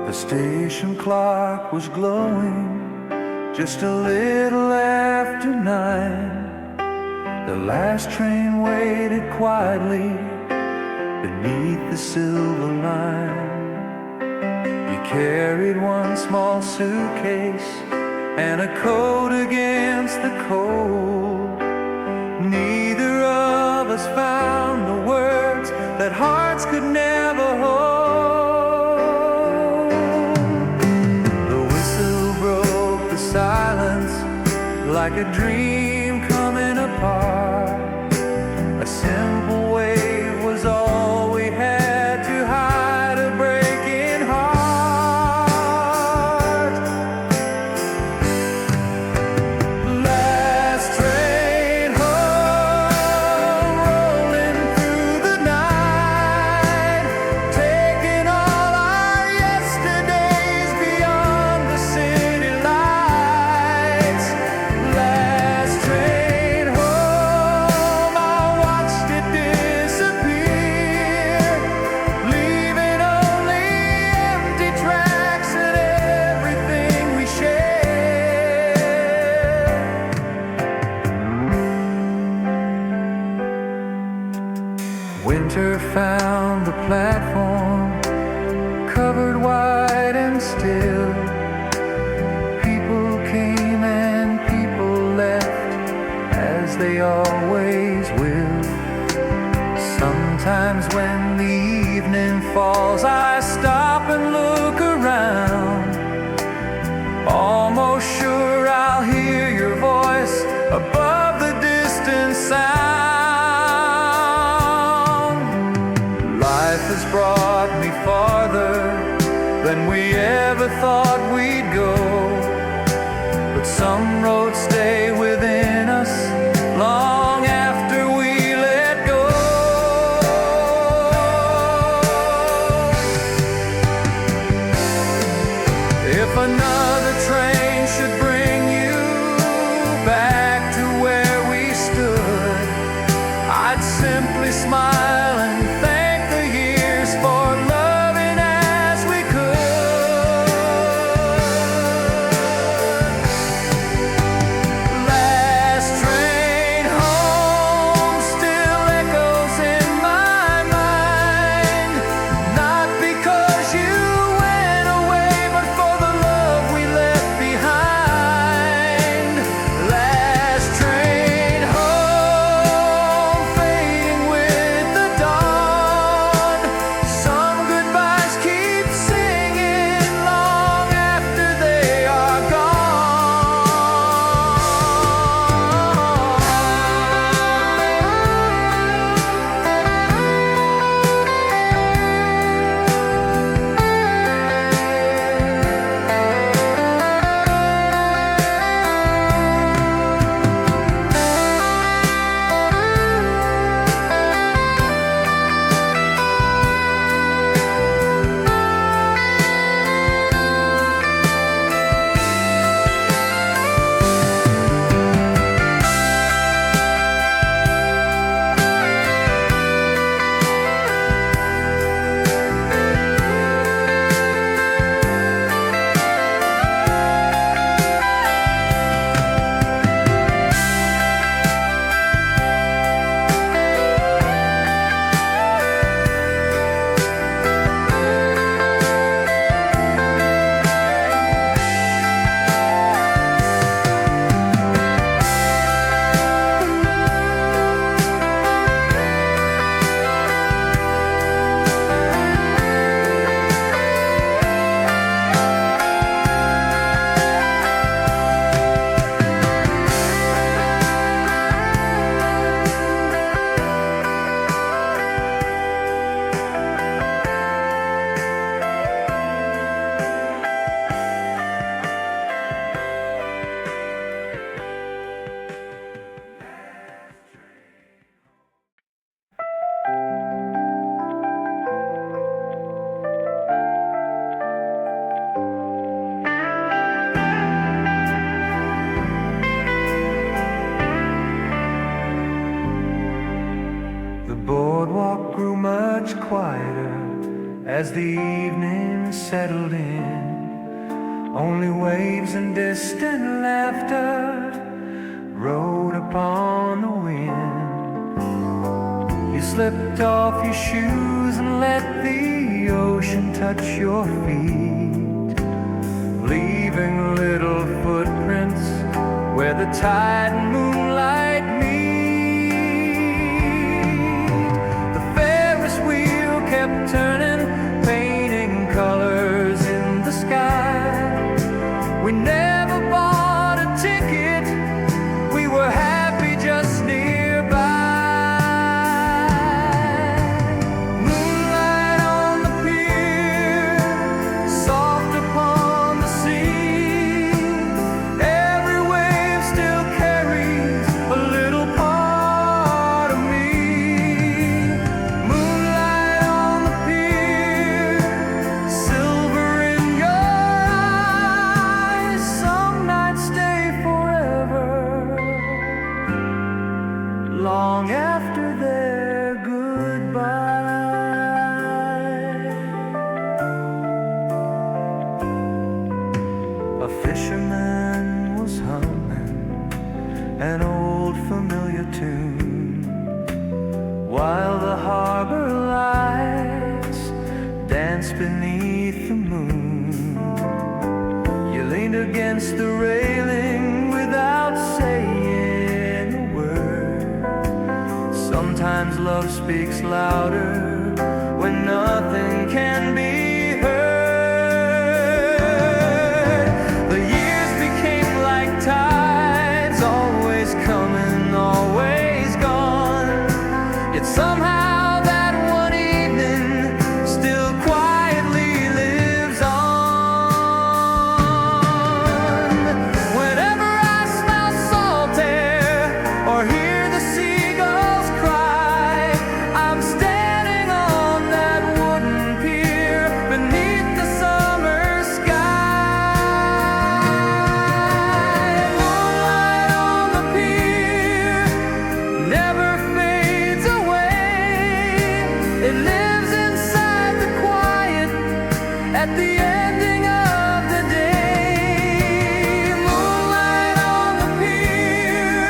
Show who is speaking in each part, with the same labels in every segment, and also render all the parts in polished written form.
Speaker 1: The station clock was glowing just a little after 9. The last train waited quietly beneath the silver line. You carried one small suitcase and a coat against the cold. Neither of us found the words that hearts could never hold. Silence like a dream coming apart. A simple wave was all we had to hide a breaking heart. Last train home, rolling through the night, taking all our yesterdays beyond the city lights. Winter found the platform covered white and still. People came and people left, as they always will. Sometimes when the evening falls, I stop and look around, almost sure I'll hear your voice above the distant sound. Has brought me farther than we ever thought we'd go, but some roads stay within us long after we let go. If another train should bring you back to where we stood, I'd simply smile and thank for loving as we could. as the evening settled in. Only waves and distant laughter rode upon the wind. You slipped off your shoes and let the ocean touch your feet, leaving little footprints where the tide and moonlight meet. The Ferris wheel kept turning, painting colors in the sky. We never bought a ticket, we were happy just nearby. Moonlight on the pier, soft upon the sea. Every wave still carries a little part of me. Moonlight on the pier, silver in your eyes. Some nights stay forever, long after their goodbye. A fisherman was humming an old familiar tune, while the harbor lights danced beneath the moon. You leaned against the railing without saying a word. Sometimes love speaks louder when nothing can be heard. The years became like tides, always coming, always gone. Yet somehow that one evening still quietly lives on. Whenever I smell salt air or hear the seagulls cry, I'm standing on that wooden pier beneath the summer sky. Moonlight on the pier never fades away. It lives inside the quiet at the ending of the day. Moonlight on the pier,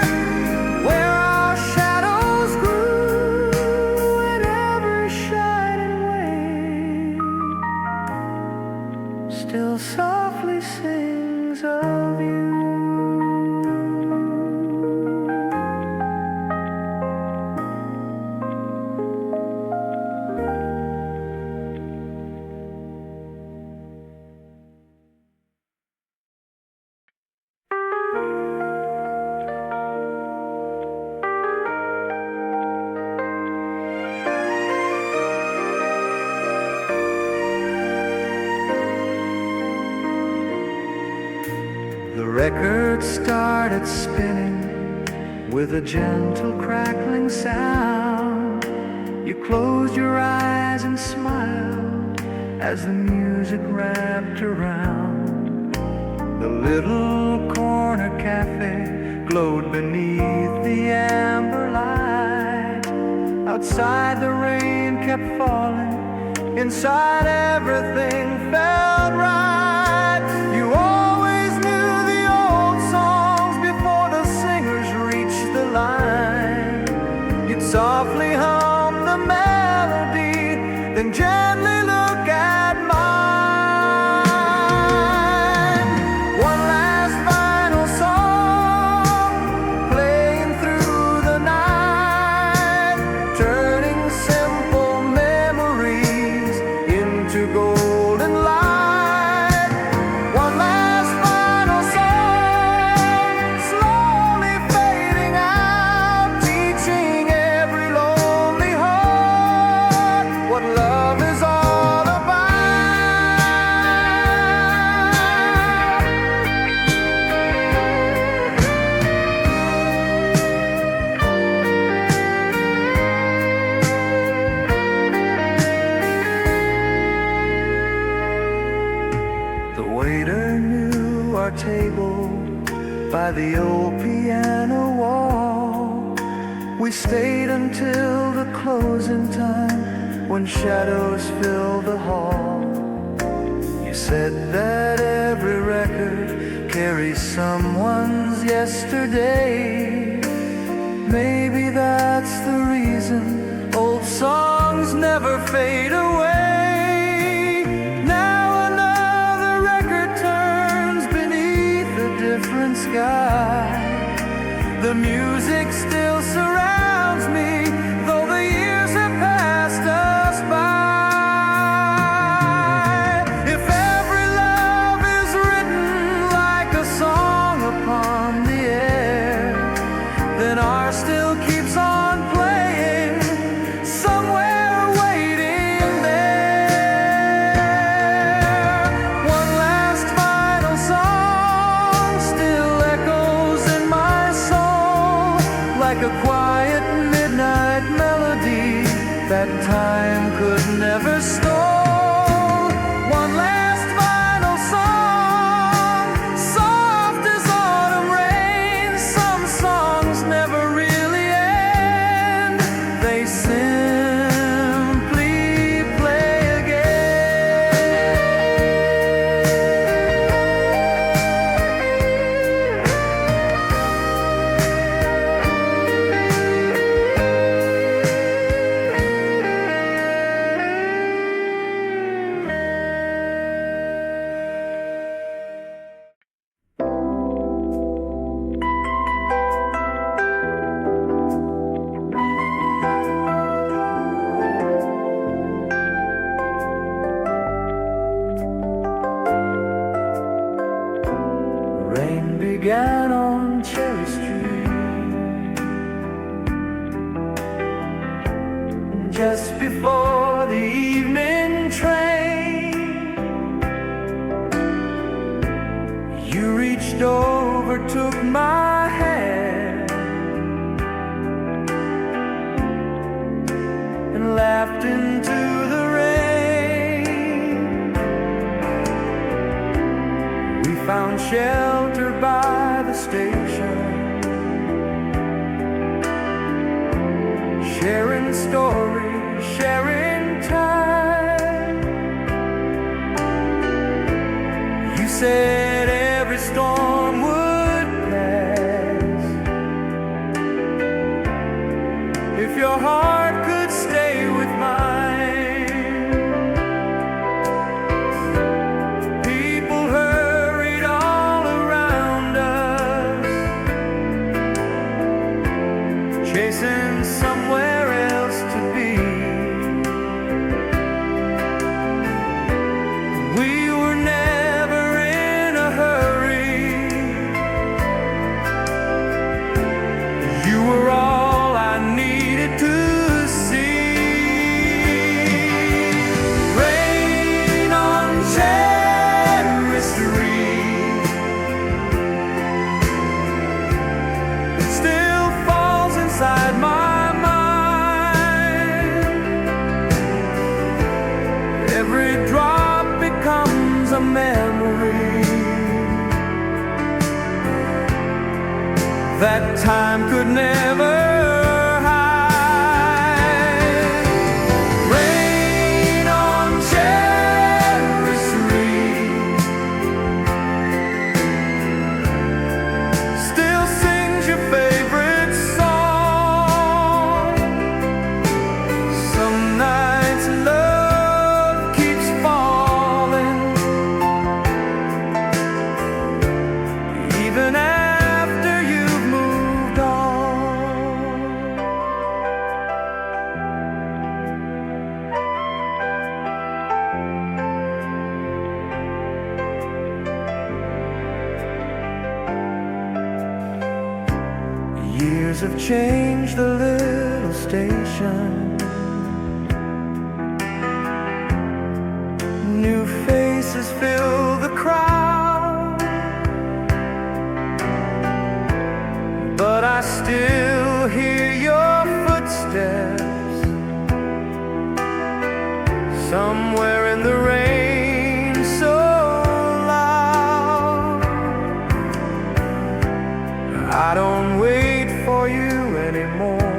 Speaker 1: where our shadows grew, and every shining wave still softly sings of you. The record started spinning with a gentle crackling sound. You closed your eyes and smiled as the music wrapped around. The little corner cafe glowed beneath the amber light. Outside the rain kept falling, inside everything felt right. You always knew the old songs before the singers reached the line. You'd softly hum the melody, then gently look at mine. One last final song playing through the night, turning simple memories into golden light. One last final song slowly fading out, teaching every lonely heart what love is all about. The waiter knew our table by the old piano wall. We stayed until the closing time when shadows fill the hall. You said that every record carries someone's yesterday. Maybe that's the reason old songs never fade away. Now another record turns beneath a different sky. The music still surrounds me, though the years have passed us by. If every love is written like a song upon the air, then ours still keeps on playing somewhere waiting there. One last final song still echoes in my soul, like a quiet midnight melody that time could never stole. One last final song, soft as autumn rain. Some songs never really end, they simply play Rain began on Cherry Street just before the evening train. You reached over, took my hand, and laughed into the rain. We found shelter by the station, sharing stories, sharing time. You said every storm would pass if your heart could stay with mine. People hurried all around us, chasing somewhere else to be. We were never in a hurry. You were all I needed to see. Rain on Cherry Street still falls inside my mind. Every drop becomes a memory that time could never hide. Rain on Cherry Street still sings your favorite song. Some nights love keeps falling, even after you've moved on. Years have changed the little station. New faces fill the crowd, but I still hear your footsteps somewhere in the rain so loud. I don't wait for you anymore.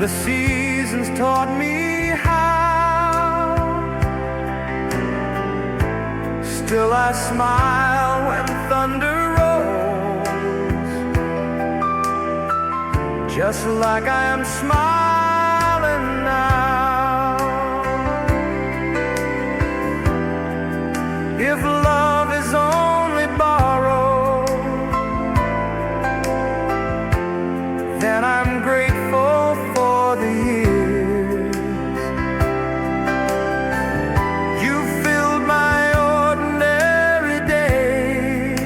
Speaker 1: the seasons taught me how. Still I smile when thunder rolls, just like I am smiling now. If love is only borrowed, then I'm grateful for the years. You filled my ordinary days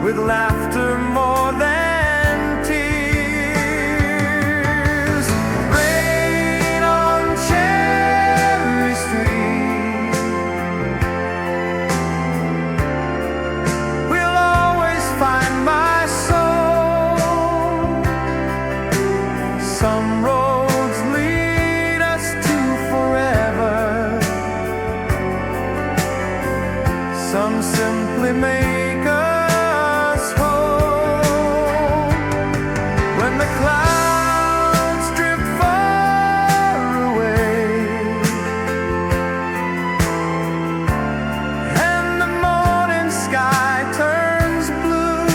Speaker 1: with laughter more than tears. Rain on Cherry Street will always find my soul. Some roads lead us to forever, some simply make us whole. When the clouds drift far away and the morning sky turns blue,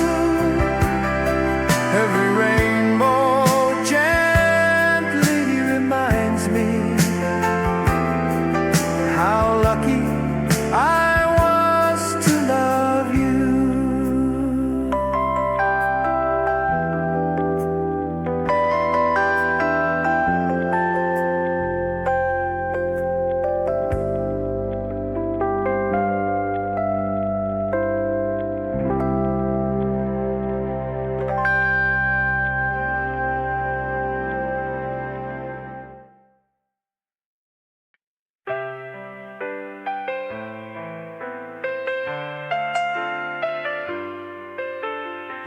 Speaker 1: every rainbow gently reminds me how lucky I was to love you.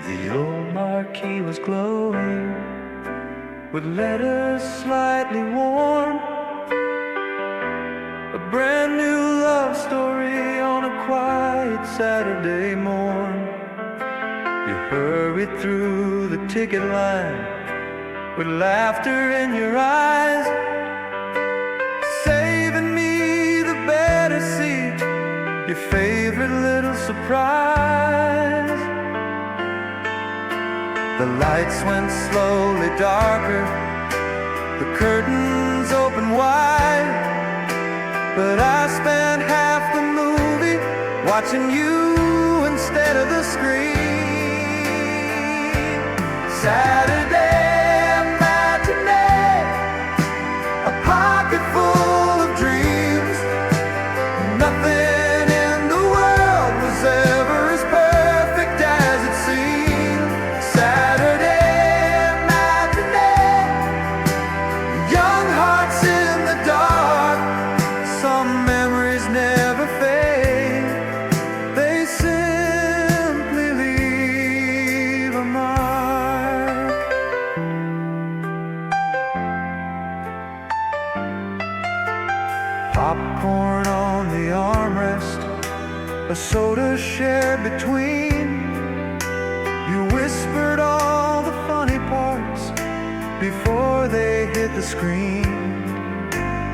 Speaker 1: The old marquee was glowing with letters slightly worn, a brand new love story on a quiet Saturday morn. You hurried through the ticket line with laughter in your eyes, saving me the better seat, your favorite little surprise. The lights went slowly darker, the curtains opened wide, but I spent half the movie watching you instead of the screen. Saturday matinee, a pocket full of dreams. Nothing in the world was ever as perfect as it seemed. Saturday matinee, young hearts in the dark. Some memories never fade, they simply leave a mark. Popcorn on the armrest, a soda shared between. You whispered all the funny parts before they hit the screen.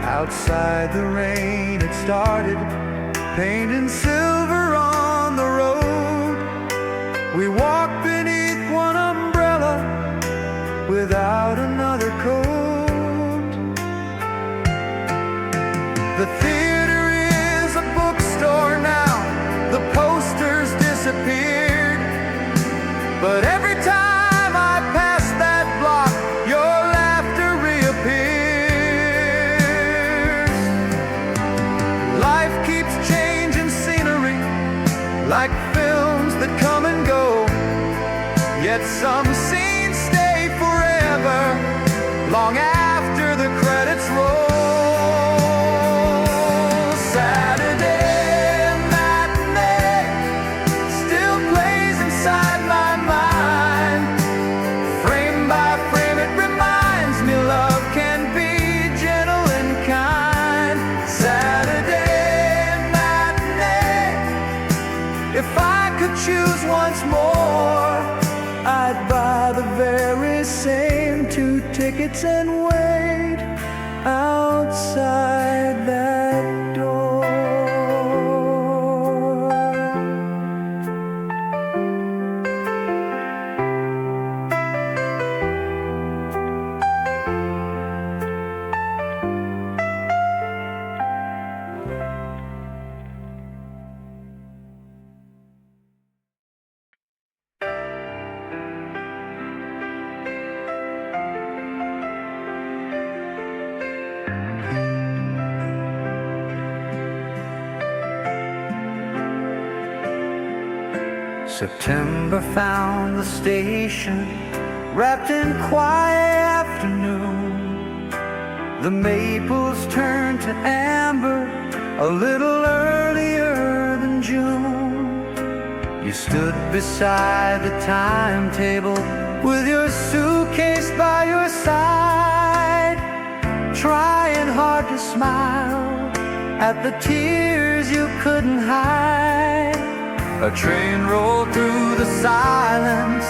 Speaker 1: Outside the rain had started, painting silver on the road. We walked beneath one umbrella without another coat. The theater is a bookstore now, the posters disappeared, but every time I pass that block, your laughter reappears. Life keeps changing scenery, like films that come and go, yet some scenes stay forever, long after the credits roll. Saturday matinee still plays inside my mind. Frame by frame it reminds me love can be gentle and kind. Saturday matinee, if I could choose once more, I'd buy the same 2 tickets and wait outside that door. September found the station wrapped in quiet afternoon. The maples turned to amber a little earlier than June. You stood beside the timetable with your suitcase by your side, trying hard to smile at the tears you couldn't hide. A train rolled through the silence,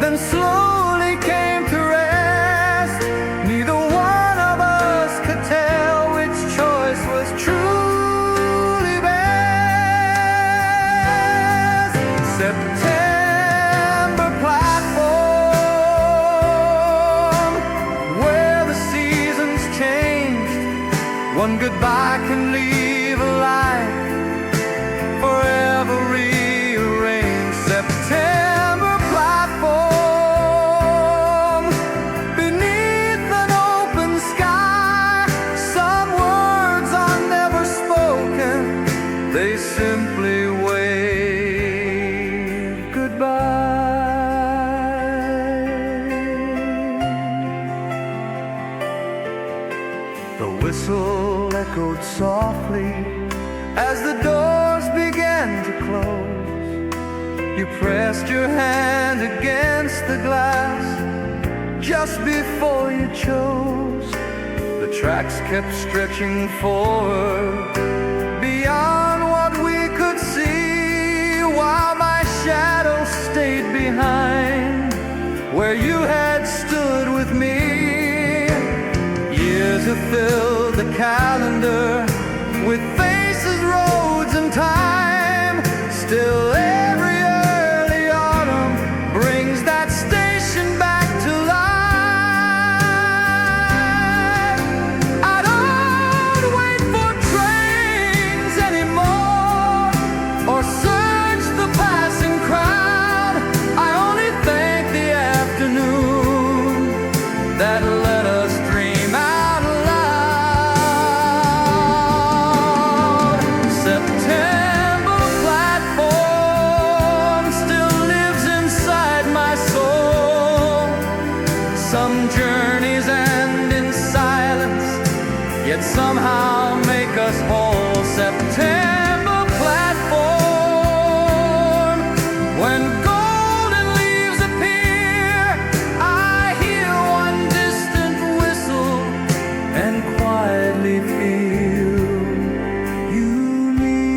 Speaker 1: then slowly came to rest. Neither one of us could tell which choice was truly best. September platform, where the seasons changed. One goodbye can leave a life forever rearranged. September platform, beneath an open sky. Some words are never spoken, they simply wave goodbye. The whistle echoed softly as the doors began to close. You pressed your hand against the glass just before you chose. The tracks kept stretching forward beyond what we could see, while my shadow stayed behind where you had stood with me. Years have filled the calendar with faces, roads, and time. Still every early autumn brings that station back to life. I don't wait for trains anymore or search the passing crowd. I only thank the afternoon that let us dream out loud. September platform still lives inside my soul. Some journeys end in silence, yet somehow make us whole. September platform, when golden leaves appear, I hear one distant whistle and quietly feel you near.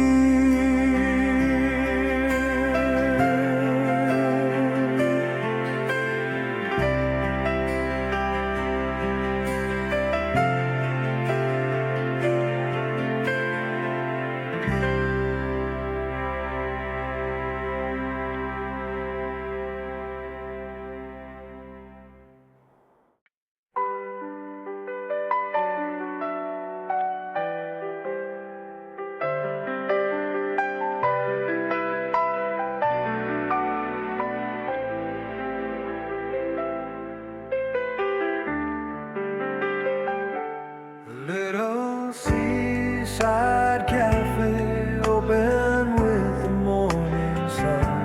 Speaker 1: Little seaside cafe open with the morning sun.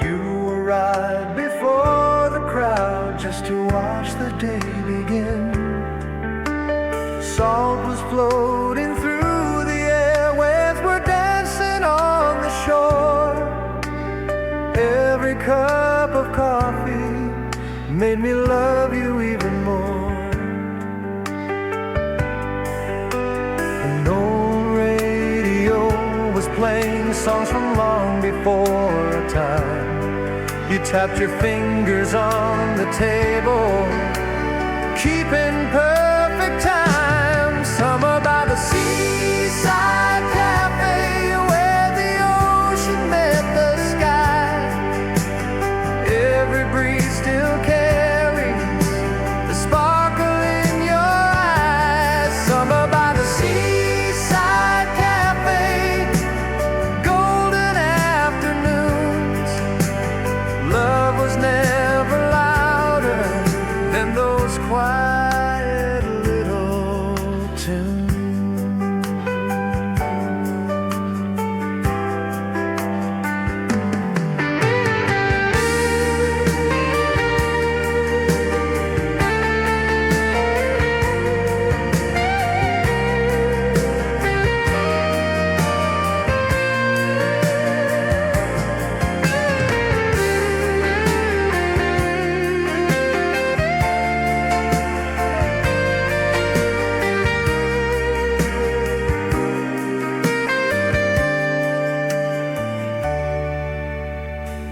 Speaker 1: You arrived before the crowd just to watch the day begin. Salt was floating through the air, waves were dancing on the shore. Every cup of coffee made me love you even more. Playing songs from long before our time. You tapped your fingers on the table, keeping perfect time. Summer by the seaside cafe, where the ocean met the sky. Every breeze still carries the sparkle in your eyes. Summer by the seaside cafe, golden afternoons. Love was never louder than those quiet little tunes.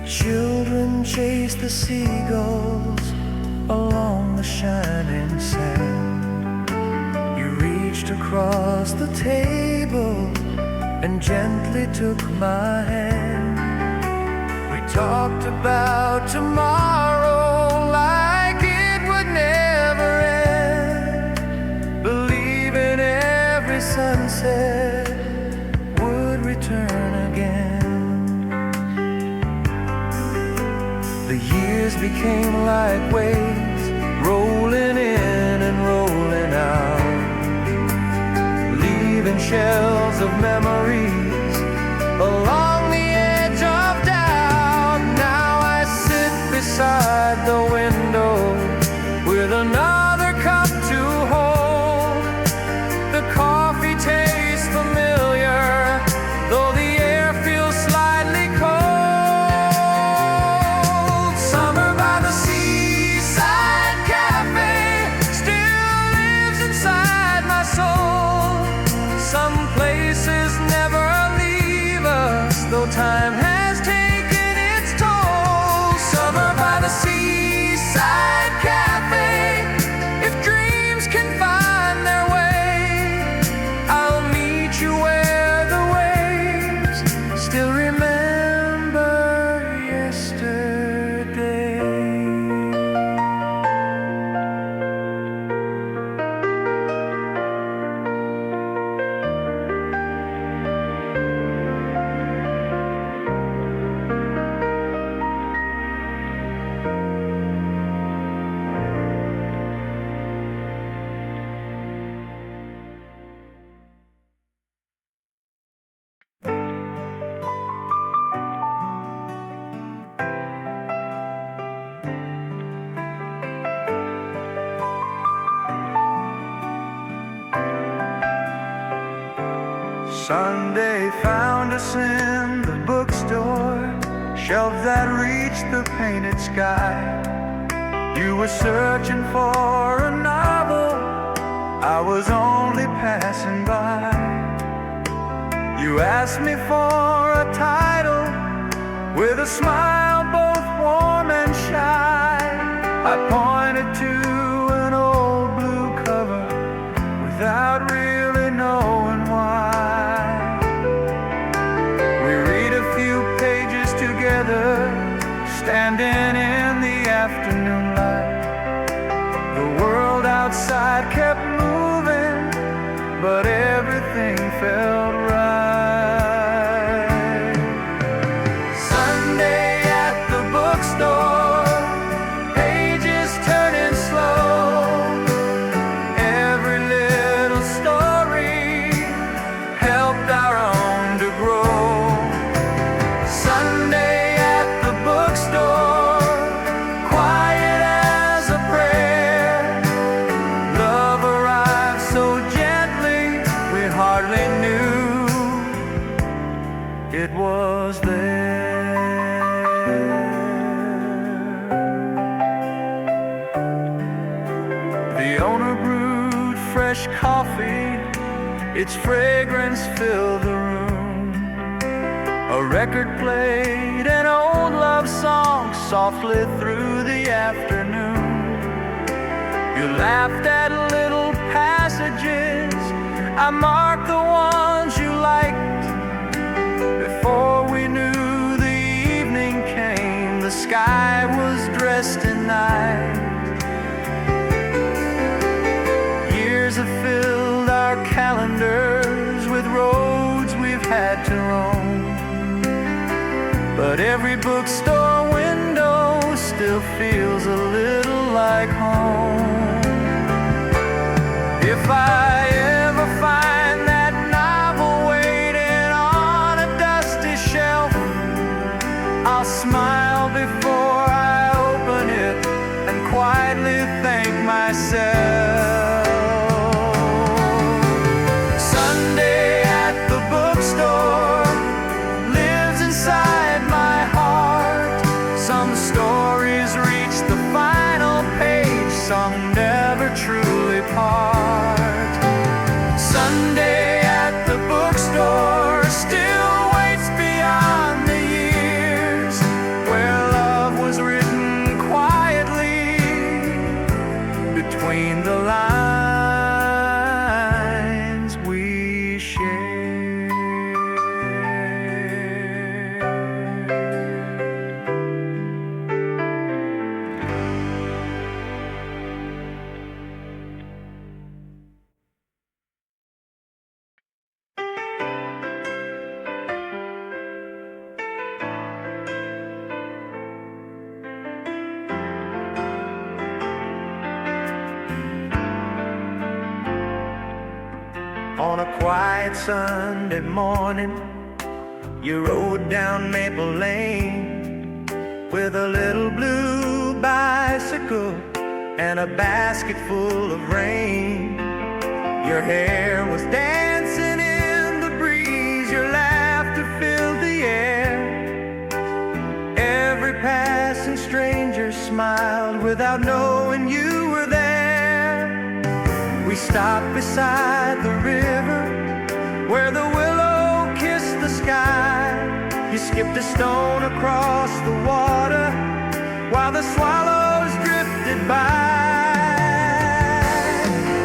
Speaker 1: Children chased the seagulls along the shining sand. You reached across the table and gently took my hand. We talked about tomorrow like it would never end. Believing every sunset would return again. The years became like waves, rolling in and rolling out, leaving shells of memories along the edge of doubt. Now I sit beside the window with another cup to hold. The coffee tastes familiar, though the air feels slightly cold. Summer by the seaside cafe still lives inside my soul. Some places never leave us, though time has taken its toll. Summer by the seaside cafe, if dreams can find their way, I'll meet you where the waves still remember yesterday. Sunday found us in the bookstore, shelves that reached the painted sky. You were searching for a novel, I was only passing by. You asked me for a title with a smile both warm and shy. I pointed to an old blue cover without really knowing why. Standing in the afternoon light, the world outside kept moving, but everything felt right. Sunday at the bookstore, pages turning slow, every little story helped our own to grow. Sunday quiet as a prayer, love arrived so gently we hardly knew it was there. The owner brewed fresh coffee, its fragrance filled the room. A record played an old love song softly through the afternoon. You laughed at little passages, I marked the ones you liked. Before we knew the evening came, the sky was dressed in night. Years have filled our calendars with roads we've had to roam, but every bookstore window still feels a little like home. If I ever find that novel waiting on a dusty shelf, I'll smile before I open it and quietly thank myself. Sunday at the bookstore lives inside my heart. Some stories reach the final page, some never truly part. Sunday at the bookstore still waits beyond the years, where love was written quietly between the lines we share. On a quiet Sunday morning, you rode down Maple Lane with a little blue bicycle and a basket full of rain. Your hair was dancing in the breeze, your laughter filled the air. Every passing stranger smiled without knowing you were there. We stopped beside the river where the willow kissed the sky. You skipped a stone across the water while the swallows drifted by.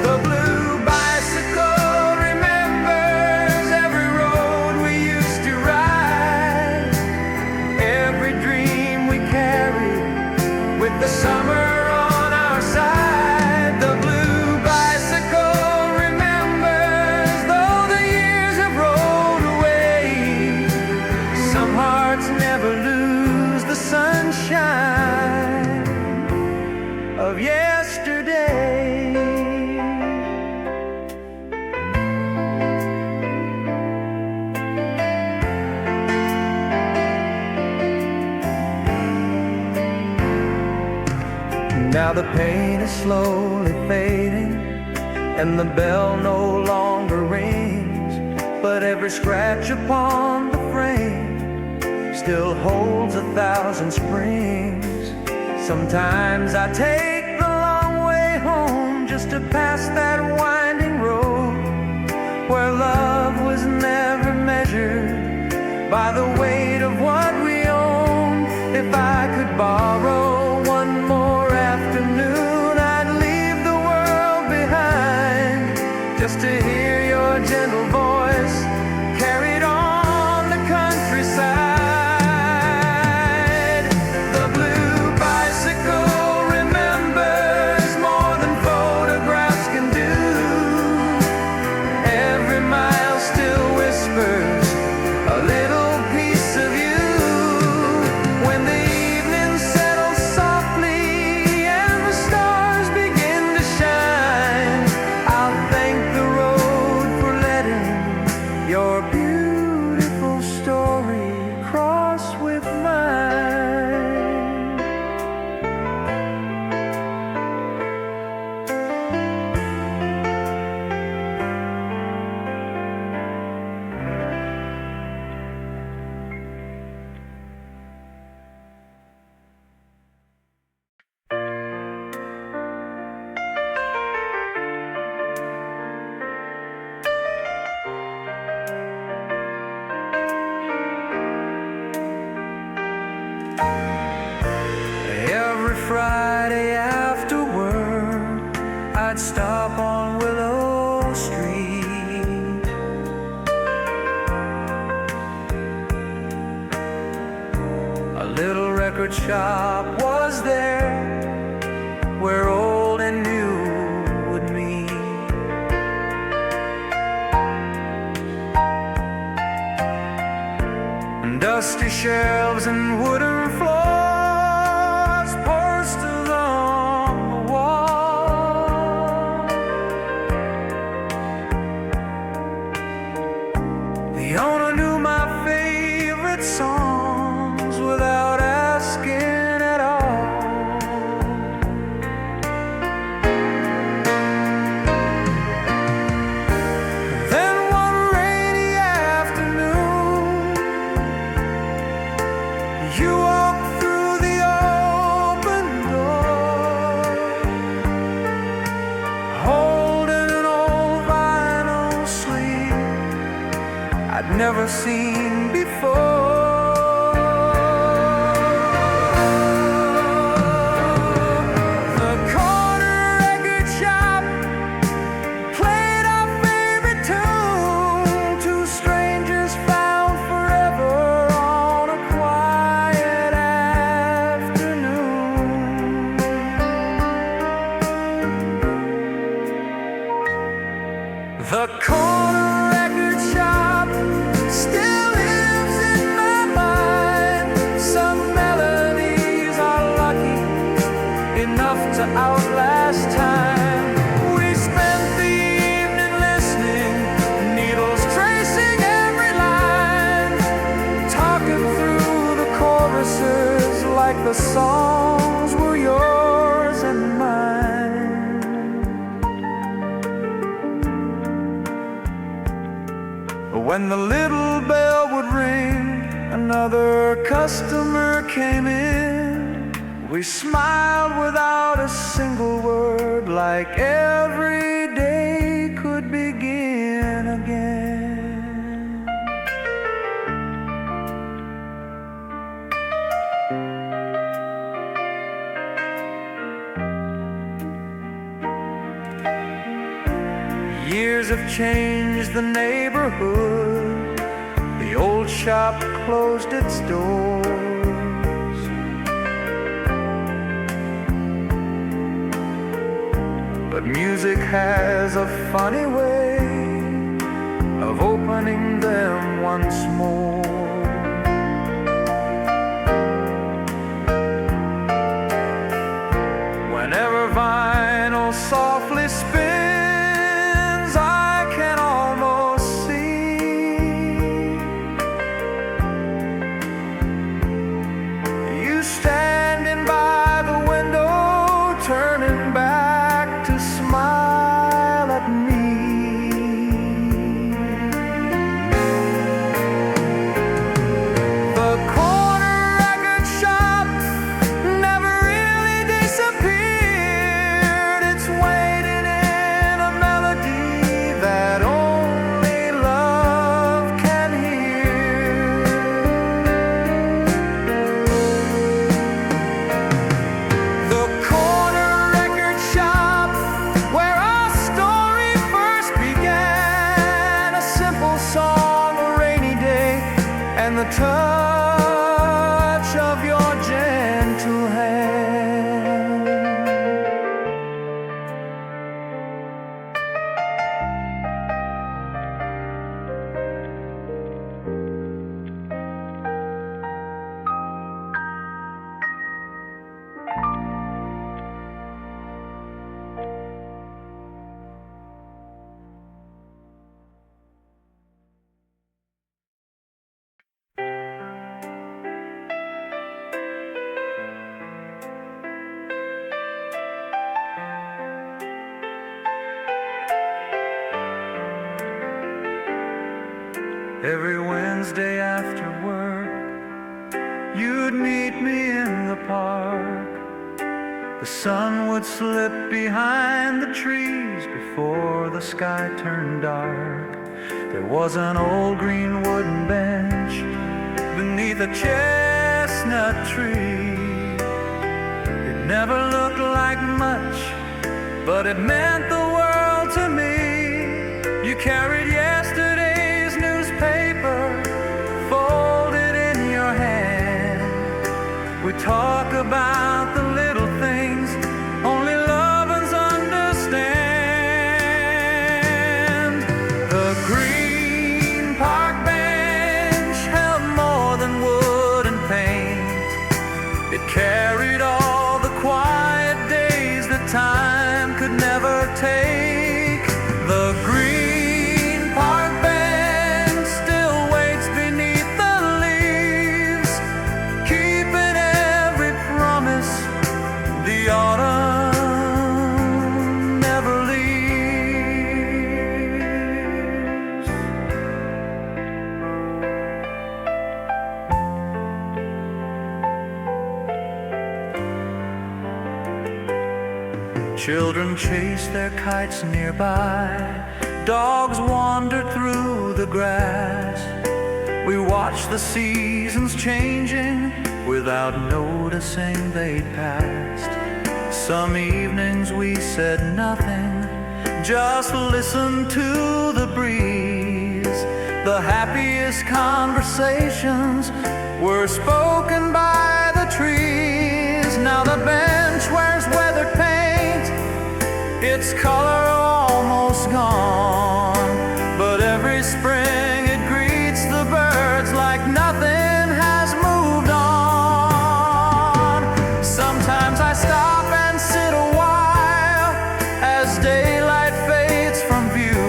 Speaker 1: The blue bicycle remembers every road we used to ride, every dream we carried with the summer on our side. The blue bicycle remembers, though the years have rolled away, some hearts never lose the sunshine of yesterday. Now the pain is slowly fading and the bell no longer rings, but every scratch upon the frame still holds 1,000 springs. Sometimes I take the long way home just to pass that winding road where love was never measured by the weight of what we own. If I could borrow one more afternoon, I'd leave the world behind just to hear your gentle voice carried on the countryside. The blue bicycle remembers more than photographs can do. Every mile still whispers a little piece of you. When the evening settles softly and the stars begin to shine, I'll thank the road I'd stop on Willow Street. A little record shop was there where old and new would meet. And dusty shelves and wooden floors, posters on the wall. The owner knew my favorite songs without asking at all. Then one rainy afternoon, you walked through the open door, holding an old vinyl sleeve I'd never seen before. The corner record shop played our favorite tune, two strangers found forever on a quiet afternoon. The corner record shop still lives in my mind. Some melodies are lucky enough to outlast time. We spent the evening listening, needles tracing every line, talking through the choruses like the songs were yours and mine. When the little bell would ring, another customer came in. We smiled without a single word, like every day could begin again. Years have changed the neighborhood. The old shop closed its doors. But music has a funny way of opening them once more. Whenever vinyl softly spins, I can almost see you standing by the window, turning back to smile at me. The corner record shop never really disappeared. It's waiting in a melody that only love can hear. The corner record shop where our story first began, a simple song, a rainy day, and the touch of your gentle hand. Every Wednesday after work, you'd meet me in the park. The sun would slip behind the trees before the sky turned dark. There was an old green wooden bench beneath a chestnut tree. It never looked like much, but it meant the world to me. You carried yesterday's newspaper folded in your hand. We talk about the little things only lovers understand. The green park bench held more than wood and paint. It carried all the quiet days that time could never take. The green park bench still waits beneath the leaves, keeping every promise the autumn never leaves. Children chase their kites nearby. Dogs wander through the grass. We watch the seasons changing without noticing they'd passed. Some evenings we said nothing, just listened to the breeze. The happiest conversations were spoken by the trees. Now the bench wears weathered paint, its color almost gone, but every spring it greets the birds like nothing has moved on. Sometimes I stop and sit a while as daylight fades from view.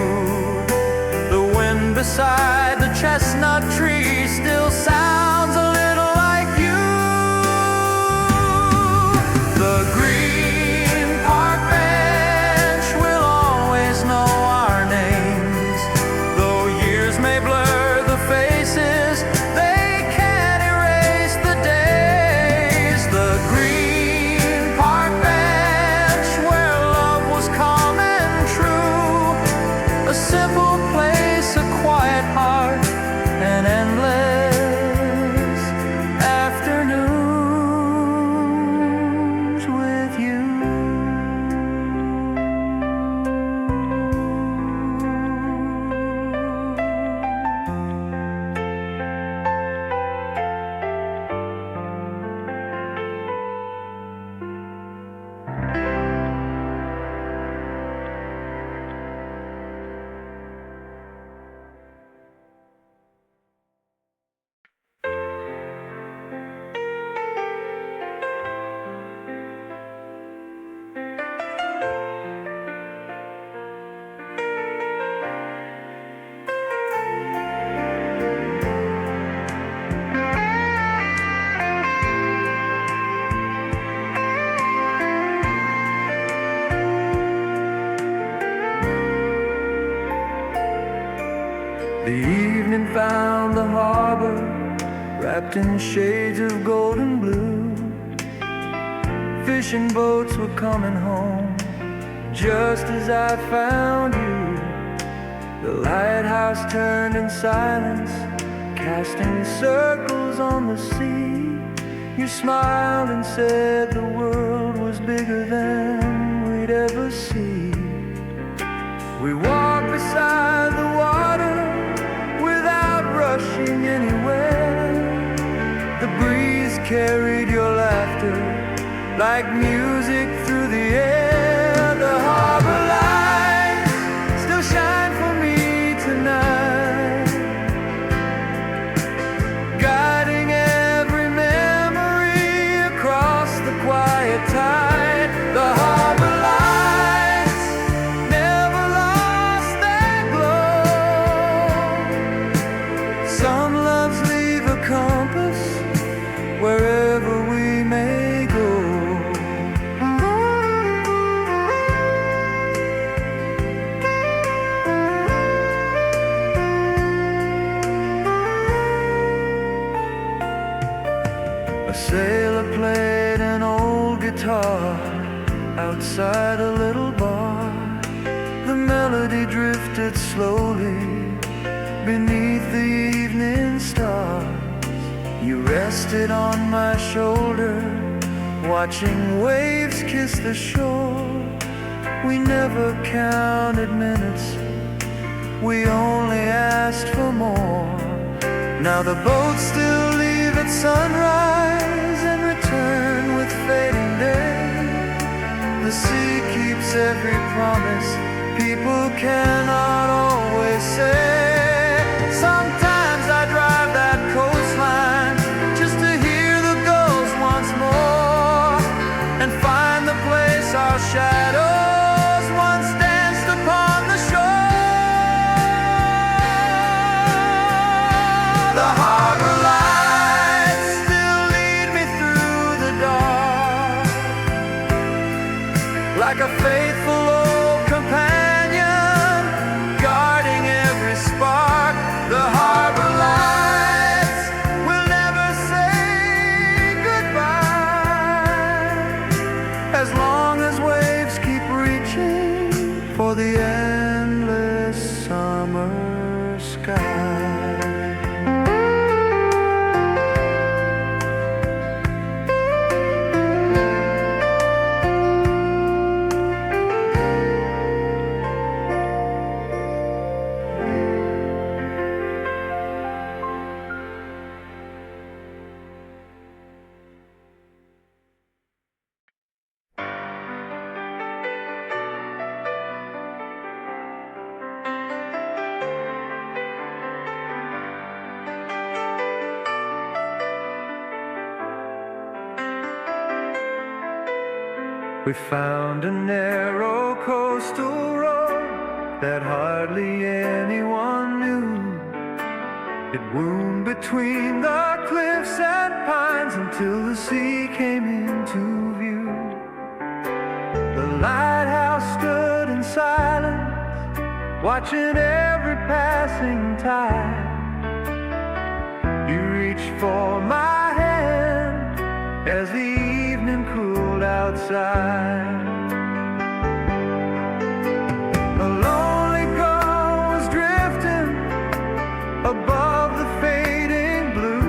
Speaker 1: The wind beside the chestnut tree still sounds a little like you. The green park bench will always know our names. Though years may blur the faces, they can't erase the days. The green park bench where love was calm and true. A simple place, a quiet heart, and endless afternoons with you. The evening found the harbor wrapped in shades of golden blue. Fishing boats were coming home just as I found you. The lighthouse turned in silence, casting circles on the sea. You smiled and said the world was bigger than we'd ever see. We walked beside the water without rushing anywhere. The breeze carried your laughter like music through the air. The harbor lights still shine for me tonight, guiding every memory across the quiet tide. The harbor lights never lost their glow. Some loves leave a compass wherever we may go. A sailor played an old guitar outside a little bar. The melody drifted slowly beneath the evening stars. You rested on my shoulder, watching waves kiss the shore. We never counted minutes, we only asked for more. Now the boats still leave at sunrise and return with fading day. The sea keeps every promise people cannot always say. Sometimes I drive that coastline just to hear the gulls once more and find the place our shadows once danced upon the shore. The harbor lights still lead me through the dark like a faithful old companion guarding every spark. The harbor lights will never say goodbye as long as waves keep reaching for the endless summer sky. We found a narrow coastal road that hardly anyone knew. It wound between the cliffs and pines until the sea came into view. The lighthouse stood in silence, watching every passing tide. You reached for my hand as the evening cooled outside. A lonely gull was drifting above the fading blue.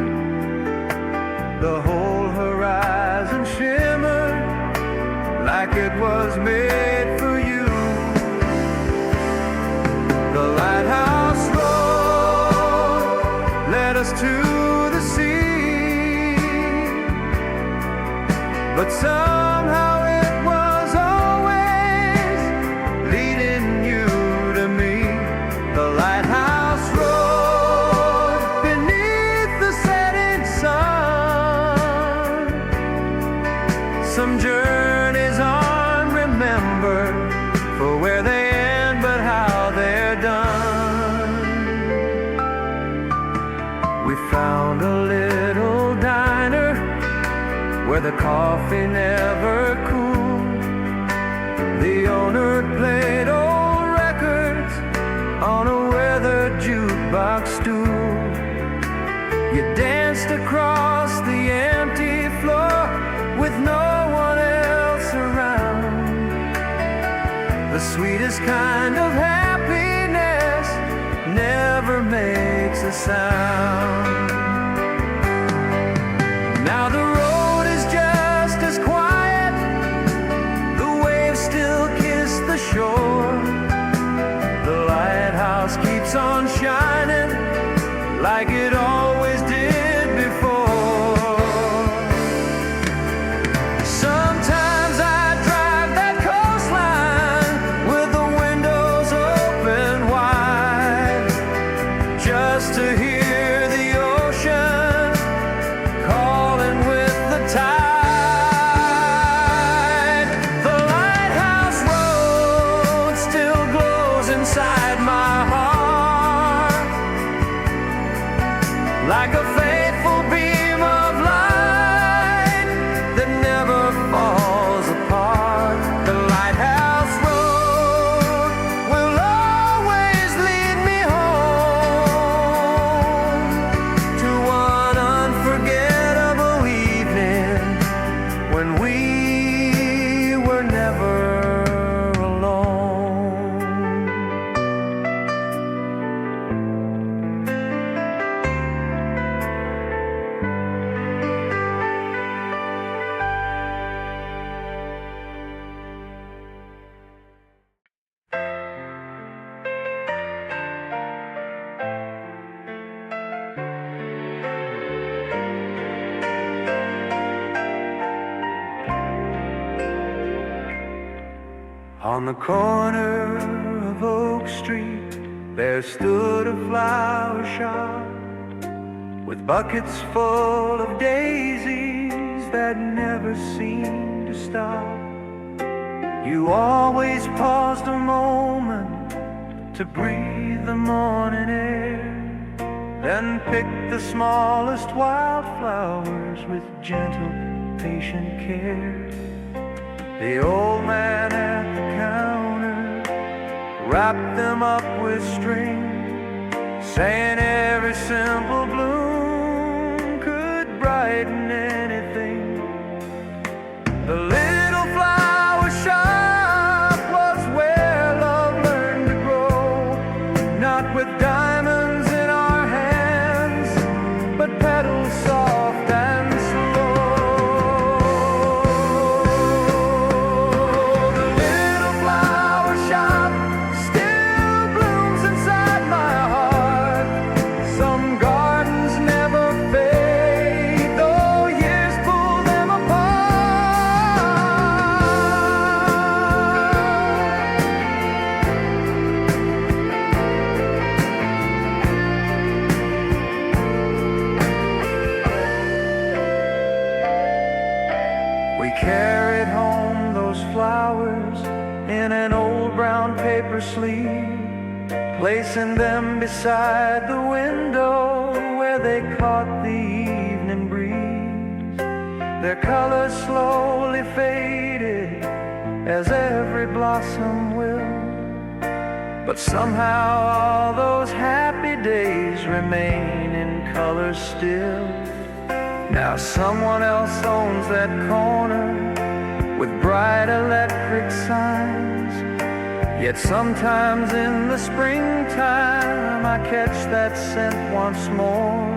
Speaker 1: The whole horizon shimmered like it was made for you. The lighthouse road led us to the sea, but somehow it was always leading you to me. The lighthouse road beneath the setting sun. Some journeys aren't remembered for where they end, but how they're done. We found a little diner where the coffee never cooled. The owner played old records on a weathered jukebox stool. You danced across the empty floor with no one else around. The sweetest kind of happiness never makes a sound. Now the road is just as quiet, the waves still kiss the shore. The lighthouse keeps on shining like it always did before. Sometimes I drive that coastline with the windows open wide, just to hear the ocean calling with the tide. The lighthouse road still glows inside my heart. On the corner of Oak Street, there stood a flower shop with buckets full of daisies that never seemed to stop. You always paused a moment to breathe the morning air, then picked the smallest wildflowers with gentle, patient care. The old man at the counter wrapped them up with string, saying every simple bloom could brighten anything. The little flower shop was where love learned to grow, not with diamonds in our hands, but petals soft and placing them beside the window where they caught the evening breeze. Their colors slowly faded, as every blossom will, but somehow all those happy days remain in color still. Now someone else owns that corner with bright electric signs. Yet sometimes in the springtime I catch that scent once more,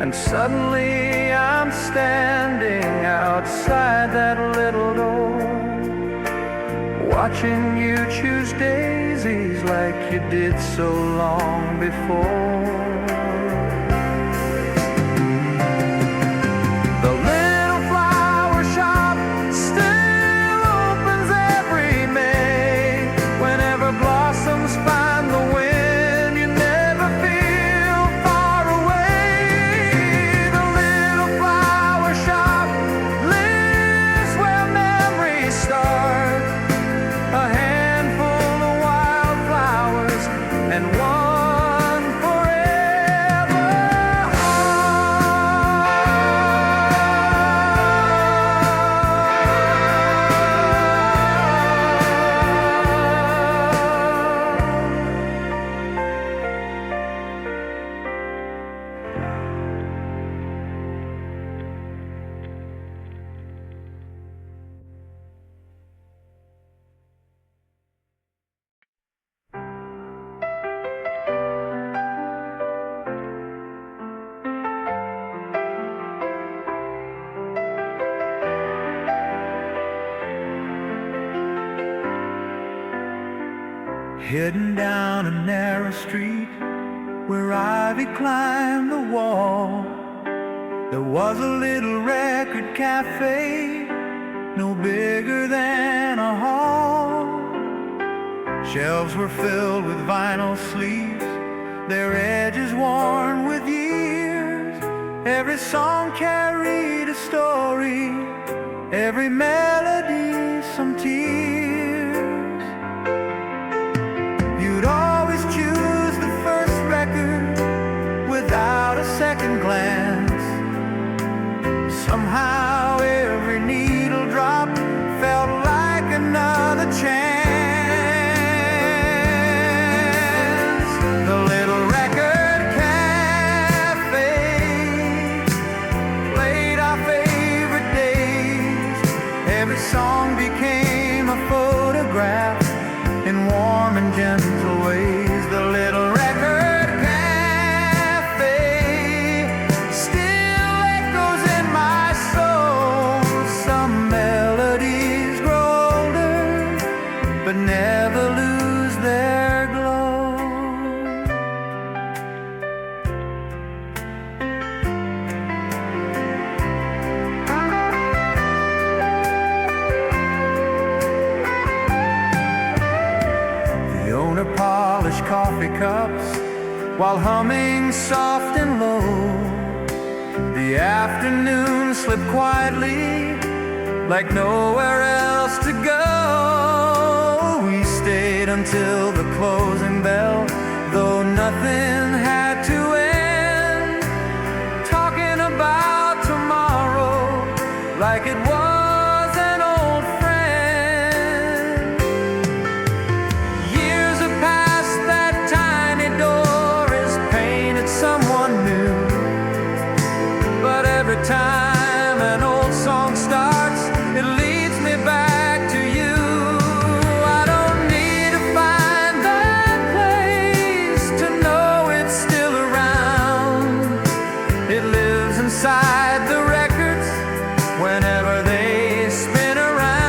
Speaker 1: and suddenly I'm standing outside that little door, watching you choose daisies like you did so long before. Find the wind, you never feel far away. The little flower shop lives where memories start. A handful of wildflowers and one forever hidden down a narrow street where ivy climbed the wall. There was a little record cafe, no bigger than a hall. Shelves were filled with vinyl sleeves, their edges worn with years. Every song carried a story, every melody some tears. You'd always choose the first record without a second glance. Somehow every needle drop felt like another chance. The little record cafe played our favorite days. Every song became a photograph in warm and gentle ways. The little record cafe still echoes in my soul. Some melodies grow older, but never lose their glow. polished coffee cups while humming soft and low. The afternoon slipped quietly like nowhere else to go. We stayed until the closing bell, though nothing had to end, talking about tomorrow like it was an old friend. Years have passed, that tiny door is painted someone new, but every time an old song starts, it leads me back to you. I don't need to find that place to know it's still around. It lives inside the records whenever they spin around.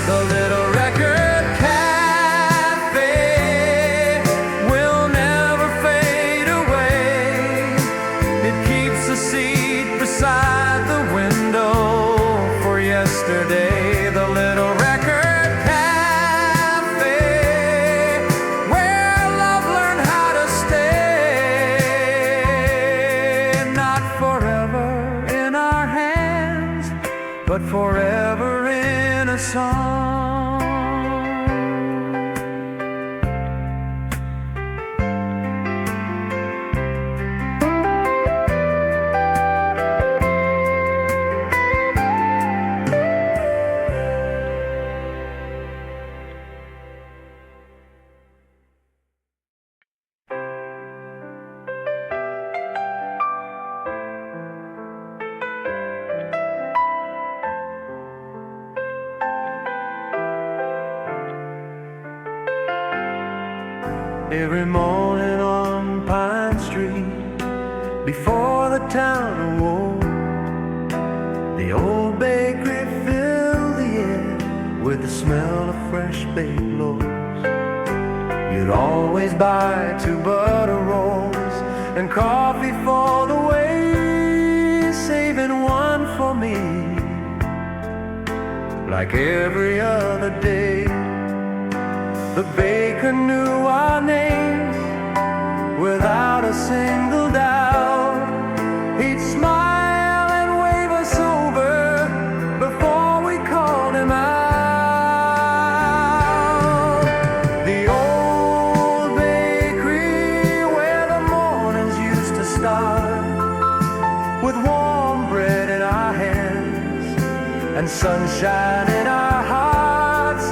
Speaker 1: The little record cafe will never fade away. It keeps a seat beside the window for yesterday. The little record cafe where love learned how to stay. Not forever in our hands, but forever in a song. Every morning on Pine Street, before the town awoke, the old bakery filled the air with the smell of fresh baked loaves. You'd always buy 2 butter rolls and coffee for the way, saving one for me, like every other day. The baker knew our names without a single doubt. He'd smile and wave us over before we called him out. The old bakery where the mornings used to start, with warm bread in our hands and sunshine in our hearts.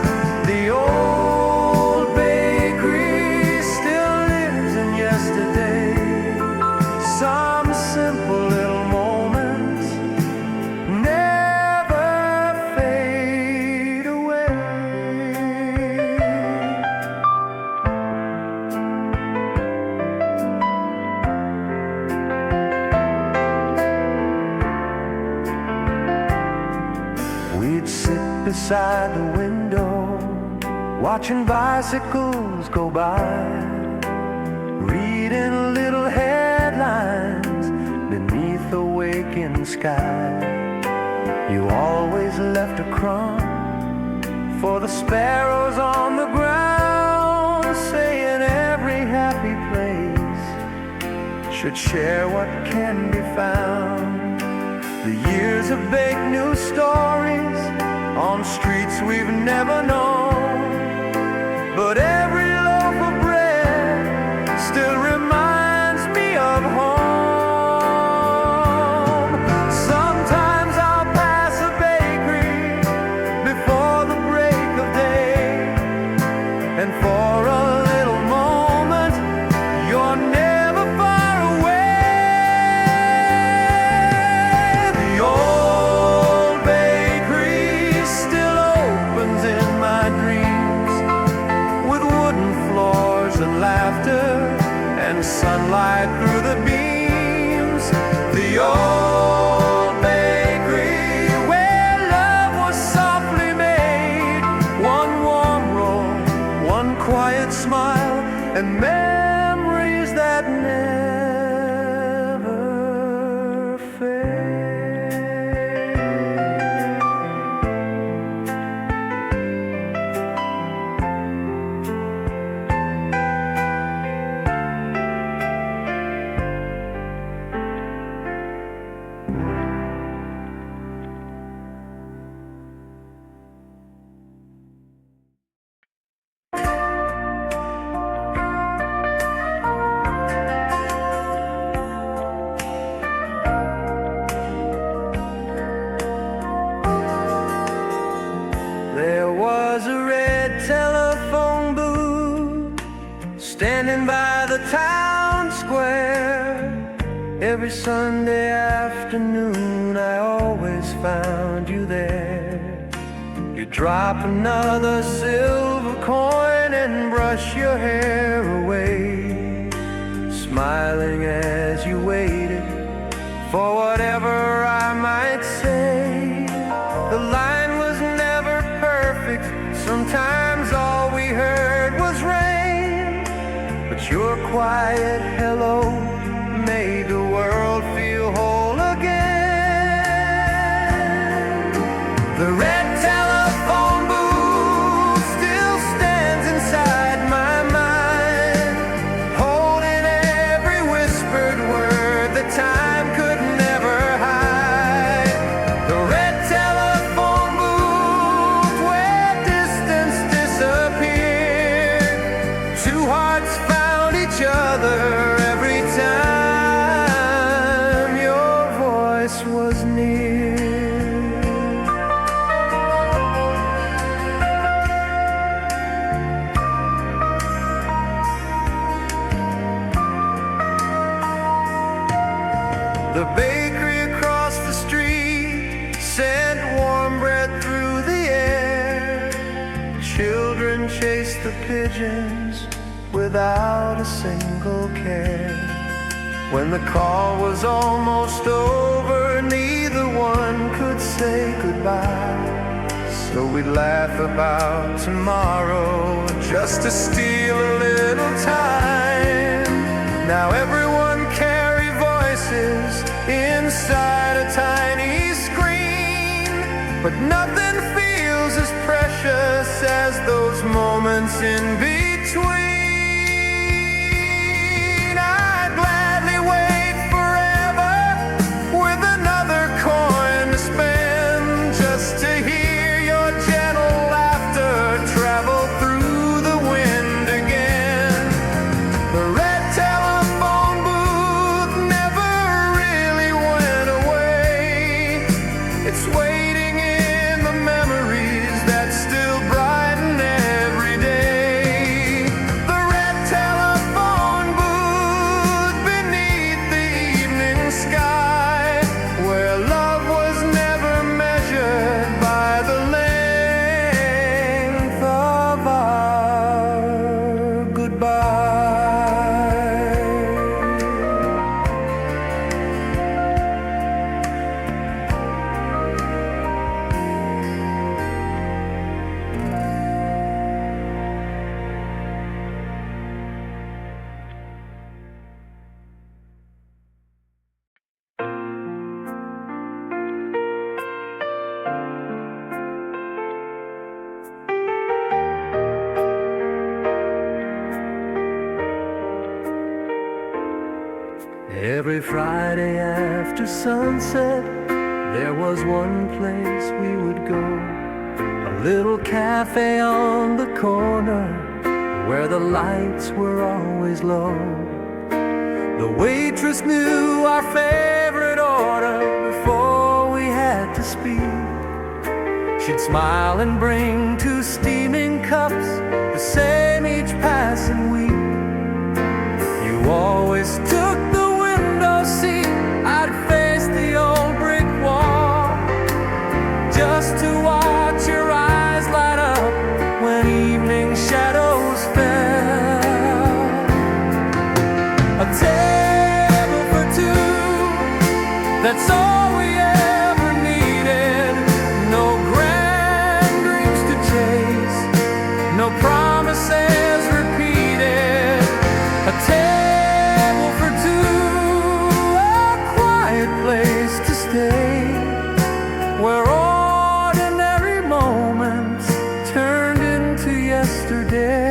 Speaker 1: The old bakery still lives in yesterday. Some simple little moments never fade away. We'd sit beside the window, watching bicycles go by, reading little headlines beneath the waking sky. You always left a crumb for the sparrows on the ground, saying every happy place should share what can be found. The years have baked new stories on streets we've never known, but every loaf of bread still reminds me of home. Sometimes I'll pass a bakery before the break of day, and for a little moment you're never far away. The old bakery still opens in my dreams, with wooden floors and laughter and sunlight through the beams. The old bakery where love was softly made, one warm roll, one quiet smile, and memories that never fade. There was a red telephone booth standing by the town square. Every Sunday afternoon I always found you there. You drop another silver coin and brush your hair away, smiling as you waited for whatever I might say. The line was never perfect, sometimes all we heard was rain, but your quiet hello made the world feel whole again. The red telephone booth still stands inside my mind, holding every whispered word that time could never hide. The red telephone booth where distance disappeared. Two hearts found each other every time your voice was near. The bakery across the street sent warm bread through the air. Children chased the pigeons without a single care. When the call was almost over, neither one could say goodbye. So we'd laugh about tomorrow just to steal a little time. Now everyone carry voices inside a tiny screen, but nothing feels as precious as those moments in between. I'd gladly wait forever with another coin to spend just to hear your gentle laughter travel through the wind again. The red telephone booth never really went away. It's waiting in the memories that still brighten every day. The red telephone booth beneath the evening sky, where love was never measured by the length of our goodbye. Every Friday after sunset, there was one place we would go, a little cafe on the corner where the lights were always low. The waitress knew our favorite order before we had to speak. She'd smile and bring 2 steaming cups, the same each passing week. You always took the window seat, I'd face the old brick wall, just to watch your eyes light up when evening shadows fell. A table for 2, that's all we ever needed. No grand dreams to chase, no promises repeated. A table for 2, a quiet place to stay, where ordinary moments turned into yesterday.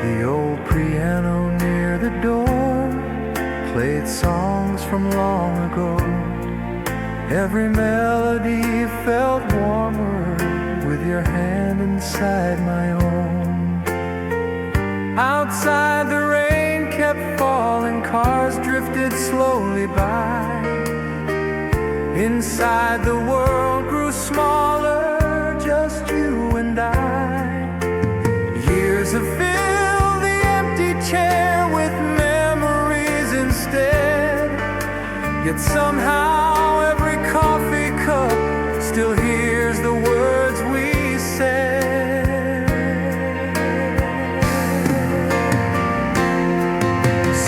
Speaker 1: The old piano near the door played songs from long ago. Every melody felt warmer with your hand inside my own. Outside the rain kept falling, cars drifted slowly by. Inside the world grew smaller, just you and I. Years have filled the empty chair with memories instead. Yet somehow every coffee cup still hears the words we said.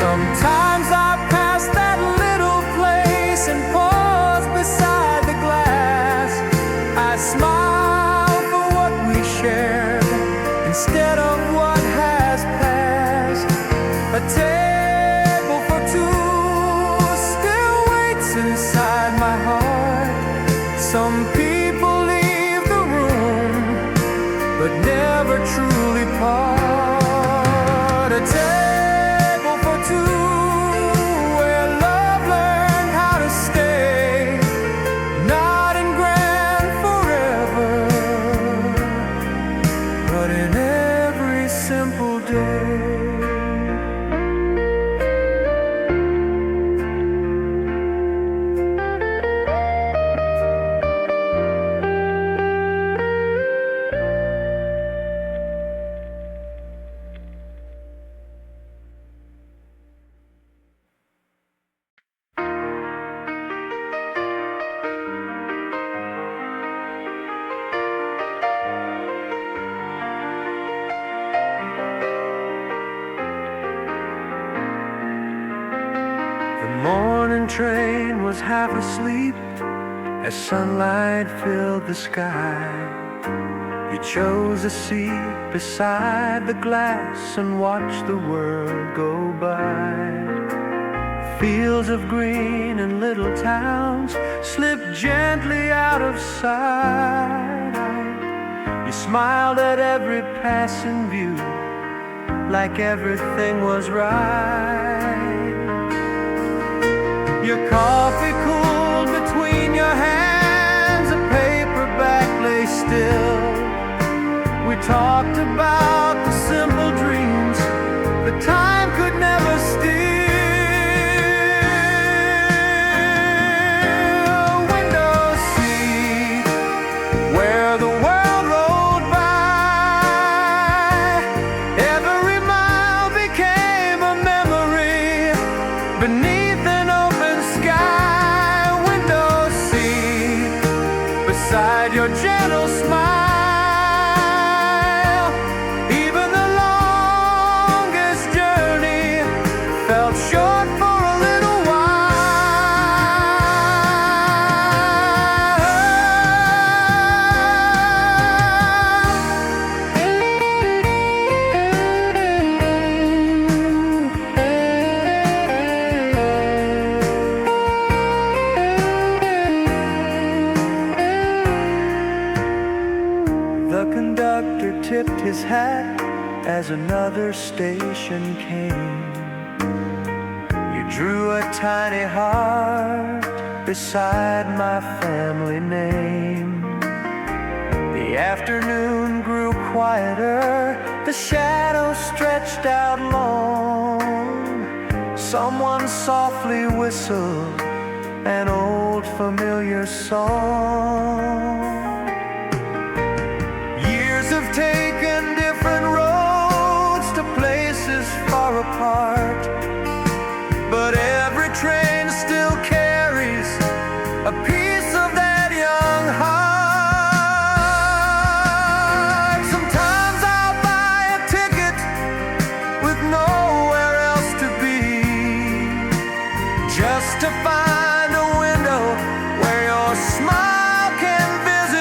Speaker 1: Sometimes I pass that little place and pause beside the glass. I smile for what we shared instead of what has passed. A table for two still waits inside my heart. Some people leave the room but never truly part. A table for two where love learned how to stay, not in grand forever, but in every simple day. The morning train was half asleep as sunlight filled the sky. You chose a seat beside the glass and watched the world go by. Fields of green and little towns slipped gently out of sight. You smiled at every passing view like everything was right. Your coffee cooled between your hands, a paperback lay still. We talked about the simple dreams that time could never steal. Window seat where the world rolled by. Every mile became a memory beneath an open sky. Window seat beside your gentle smile. Even the longest journey felt short for a little The conductor tipped his hat as another station came. You drew a tiny heart beside my family name. The afternoon grew quieter, the shadows stretched out long. Someone softly whistled an old familiar song. Years have taken different roads to places far apart, but every train still carries a piece of that young heart. Sometimes I'll buy a ticket with nowhere else to be, just to find a window where your smile can visit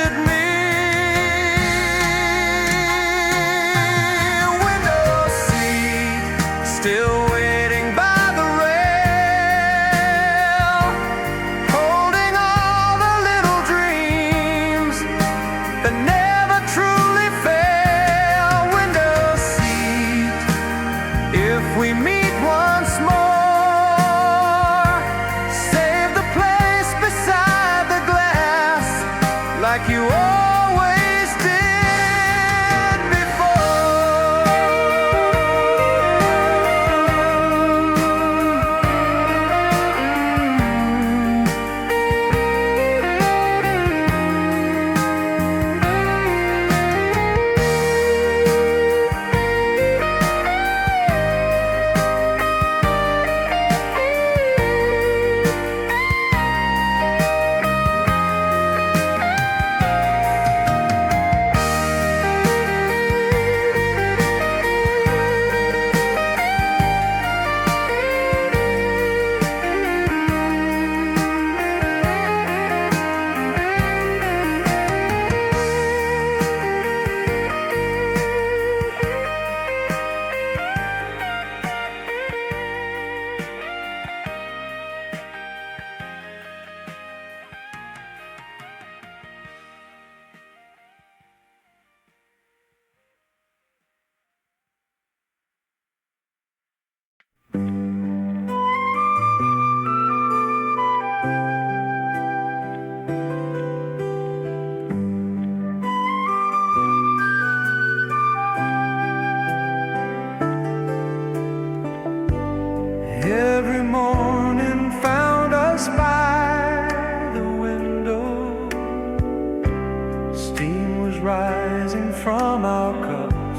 Speaker 1: rising from our cups.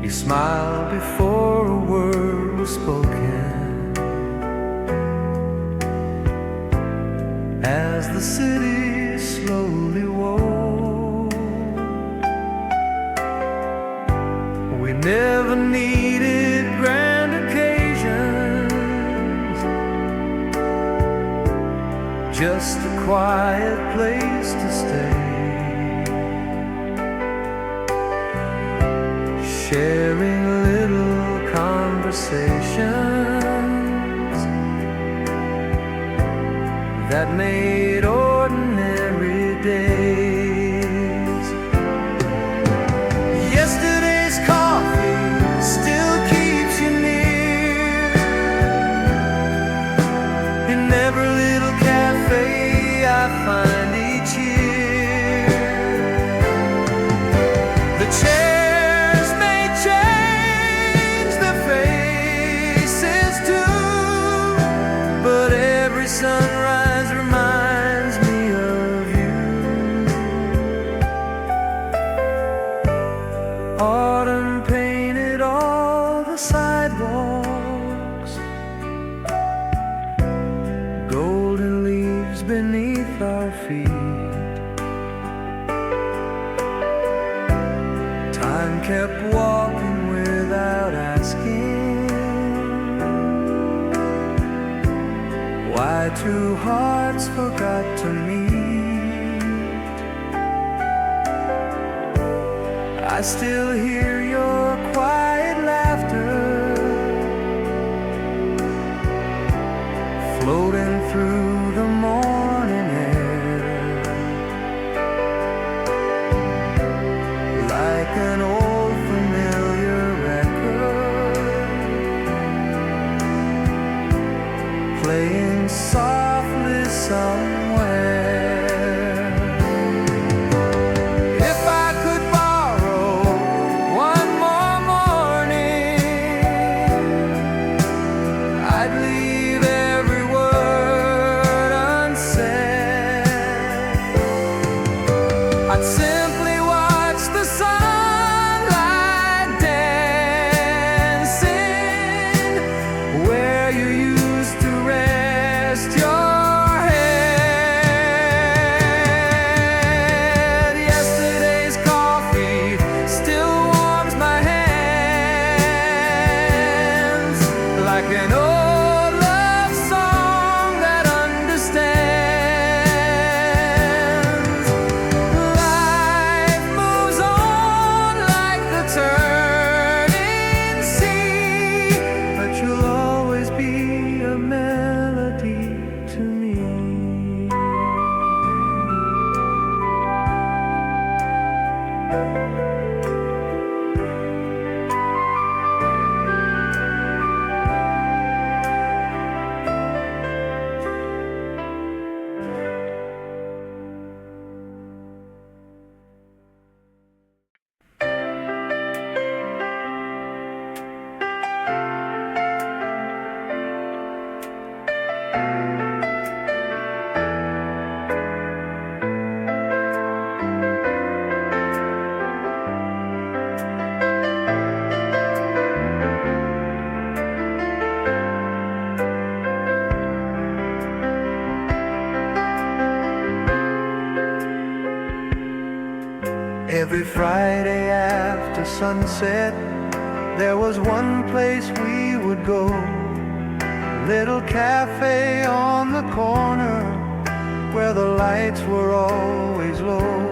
Speaker 1: You smiled before a word was spoken, as the city slowly woke. We never needed grand occasions, just a quiet place to stay, sharing little conversations that made ordinary days. Yesterday's coffee still keeps you near. In every little cafe I find each year, the chairs may change their faces too, but every sunrise reminds me of you. Autumn painted all the sidewalks, golden leaves beneath our feet. Time kept walking without asking why two hearts forgot to meet. I still hear your quiet laughter floating through the morning air, like an old familiar record playing softly somewhere. If I could borrow one more morning, I'd leave every word unsaid. I'd simply watch the sunlight dancing where you used to rest your head. Yesterday's coffee still warms my hands, like an old love song that understands. Life moves on like the turning sea, but you'll always be a melody to me. Every Friday after sunset, there was one place we would go, a little cafe on the corner where the lights were always low.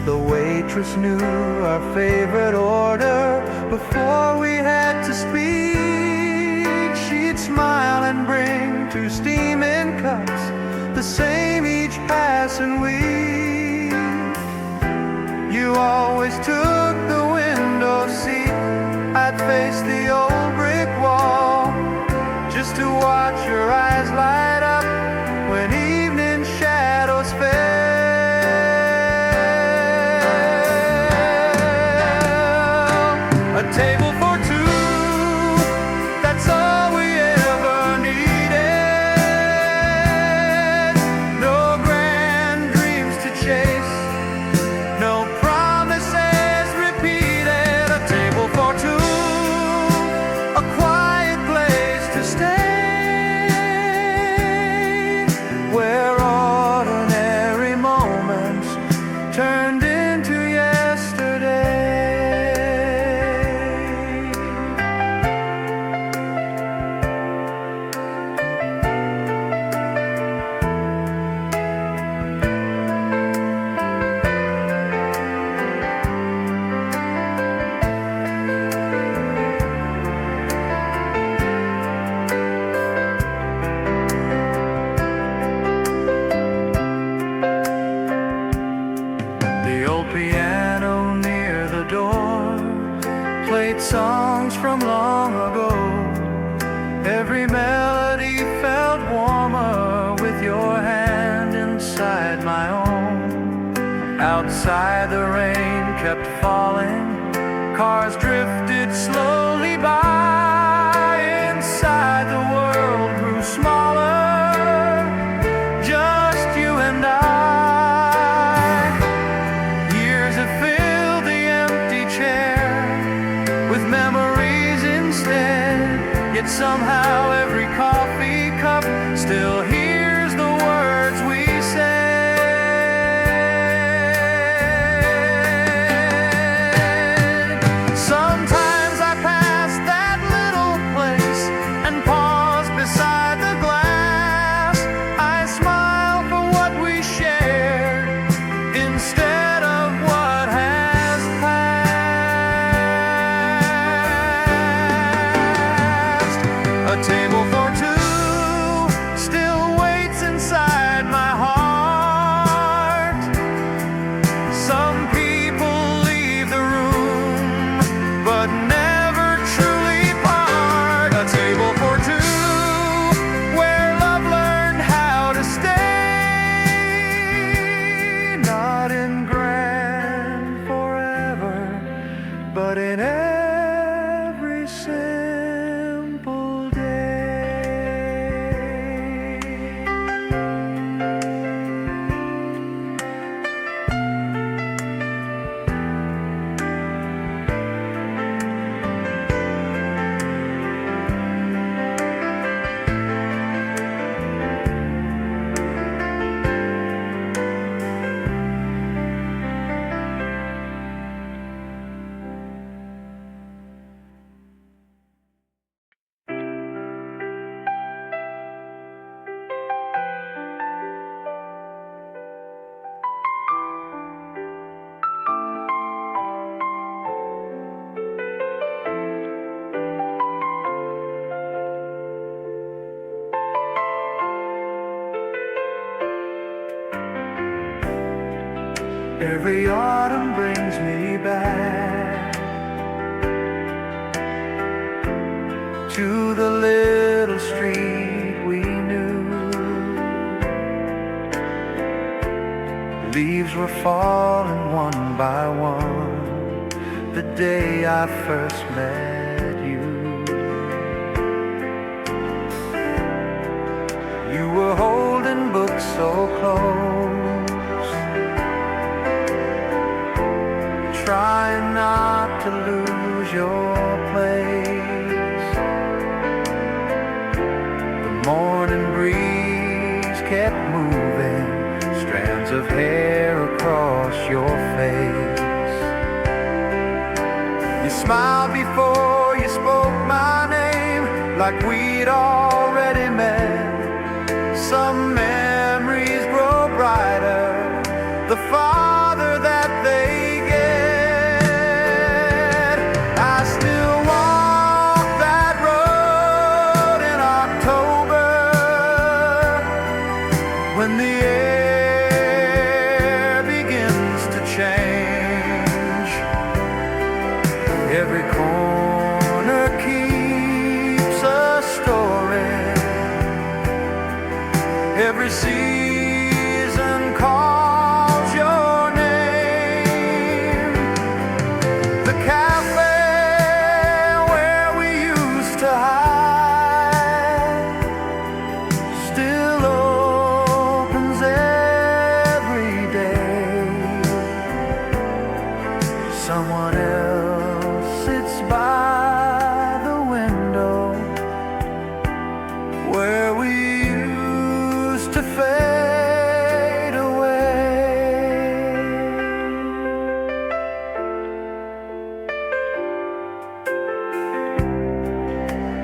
Speaker 1: The waitress knew our favorite order before we had to speak. She'd smile and bring two steaming cups, the same each passing week. You always took the window seat, I'd face the old brick wall, just to watch your eyes light up when evening shadows fell. A table for two, that's all we ever needed. No grand songs from long ago. Every melody felt warmer with your hand inside my own. Outside the rain kept falling, cars drifted slowly by. Inside the world grew smaller, just you and I. Years have filled the empty chair with memories instead. Yet somehow every coffee cup still hears the words we said. Sometimes I pass that little place and pause beside the glass. I smile for what we shared instead of what has passed. A table for two still waits inside my heart. Some people leave the room but never truly part. A table for two where love learned how to stay. Not in grand forever, but in every simple day. Every autumn brings me back to the little street we knew. Leaves were falling one by one the day I first met you. You were holding books so close, trying not to lose your place. The morning breeze kept moving strands of hair across your face. You smiled before you spoke my name, like we'd already met. Some memories grow brighter the farther that they get. I still walk that road in October when the air begins to change. Every corner keeps a story. Every season calls your name. The cafe where we used to hide still opens every day. Someone else sits by the window where we used to fade away.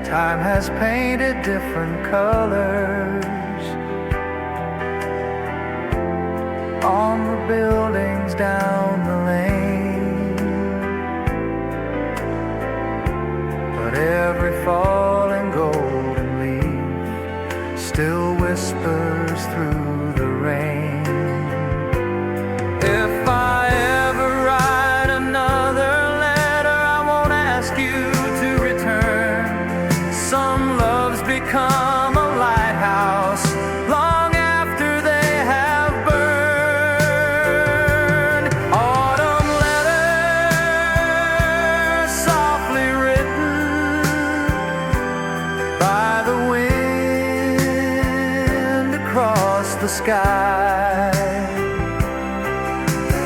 Speaker 1: Time has painted different colors on the buildings down the lane, but every falling golden leaf still whispers through the rain. If I ever write another letter, I won't ask you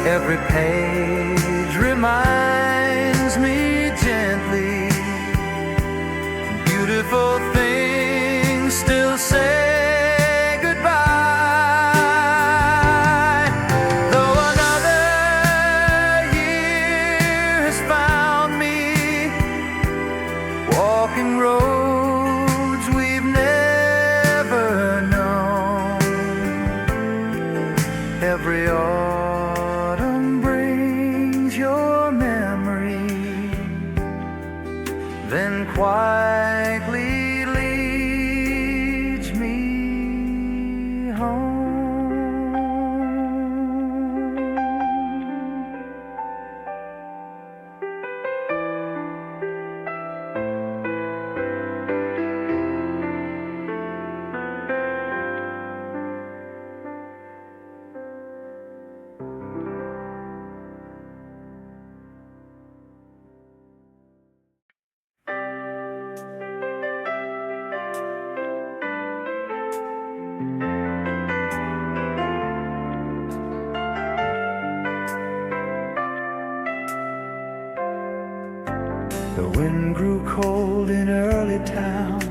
Speaker 1: Every page reminds me gently, beautiful things still say goodbye. Though another year has found me walking roads we've never known. Every autumn brings your memory, then quietly leads me home. The wind grew cold in early town.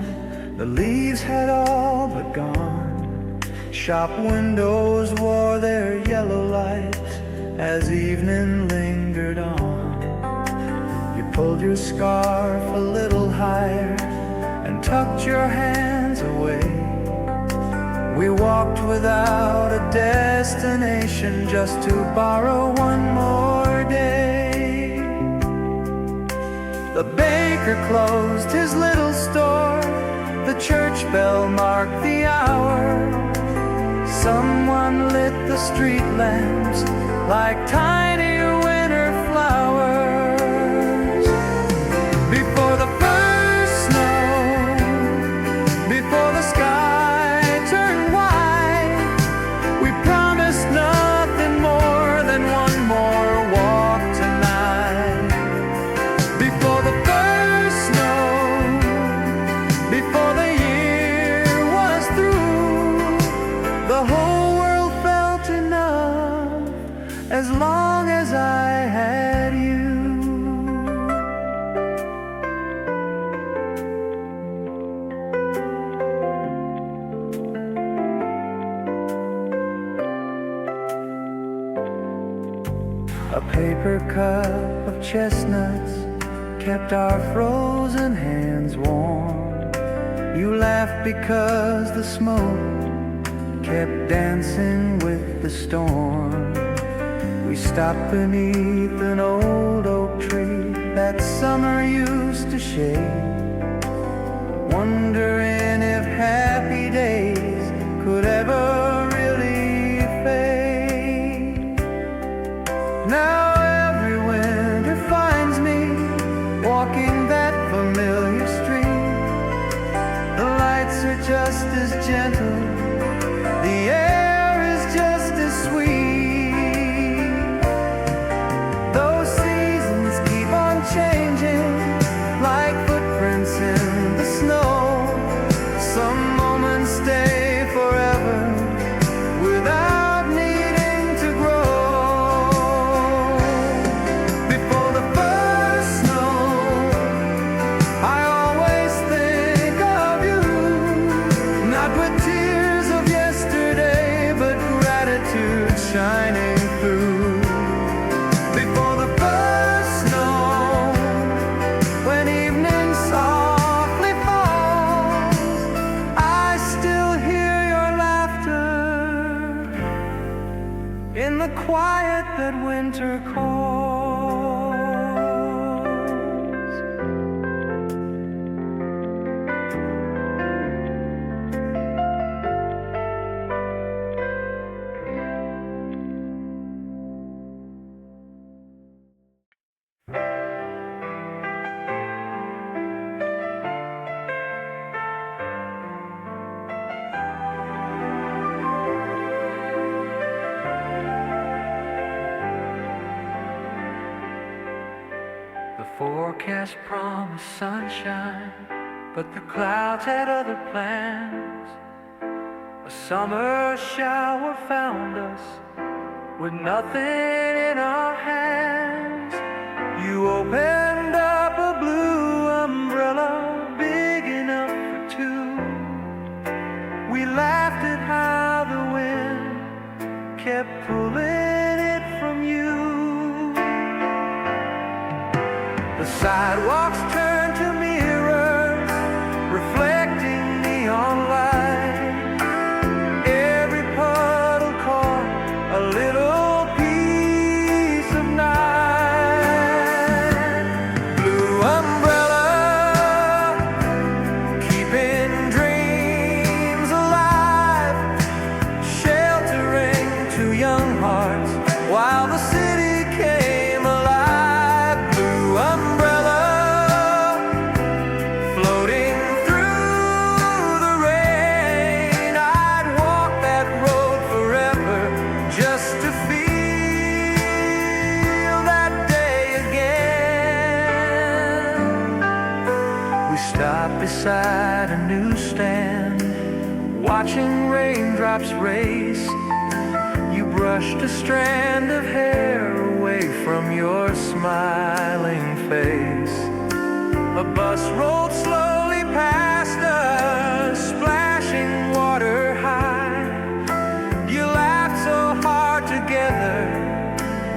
Speaker 1: The leaves had all but gone. Shop windows wore their yellow lights as evening lingered on. You pulled your scarf a little higher and tucked your hands away. We walked without a destination just to borrow one more day. The baker closed his little store. The church bell marked the hour. Someone lit the street lamps like tiny winter flowers. Before the first snow, before the sky turned white, we promised nothing more than one more walk tonight. Before the first snow, before the year was through, the whole world felt enough as long as I had you. A paper cup of chestnuts kept our frozen hands warm. You laughed because the smoke kept dancing with the storm. We stopped beneath an old oak tree that summer used to shade, wondering if happy days could ever really fade. Now every winter finds me walking that familiar street. The lights are just as gentle, the air is just as sweet. Those seasons keep on changing like footprints in the snow. Some moments stay forever without needing to grow. Before the first snow, I always think of you, not with tears of yesterday, but gratitude shining through. Before the first snow, when evening softly falls, I still hear your laughter in the quiet that winter calls. The forecast promised sunshine, but the clouds had other plans. A summer shower found us with nothing in our hands. You opened up a blue umbrella big enough for two. We laughed at how the wind kept pulling it from you. The sidewalks turned to mirrors reflecting neon light. Every puddle caught a little piece of night. Blue umbrella, keeping dreams alive, sheltering two young hearts while the city came alive. Blue umbrella, floating through the rain. I'd walk that road forever just to feel that day again. We stopped beside a newsstand, watching raindrops race. You brushed a strand of hair away from your smiling face. A bus rolled slowly past us, splashing water high. You laughed so hard together,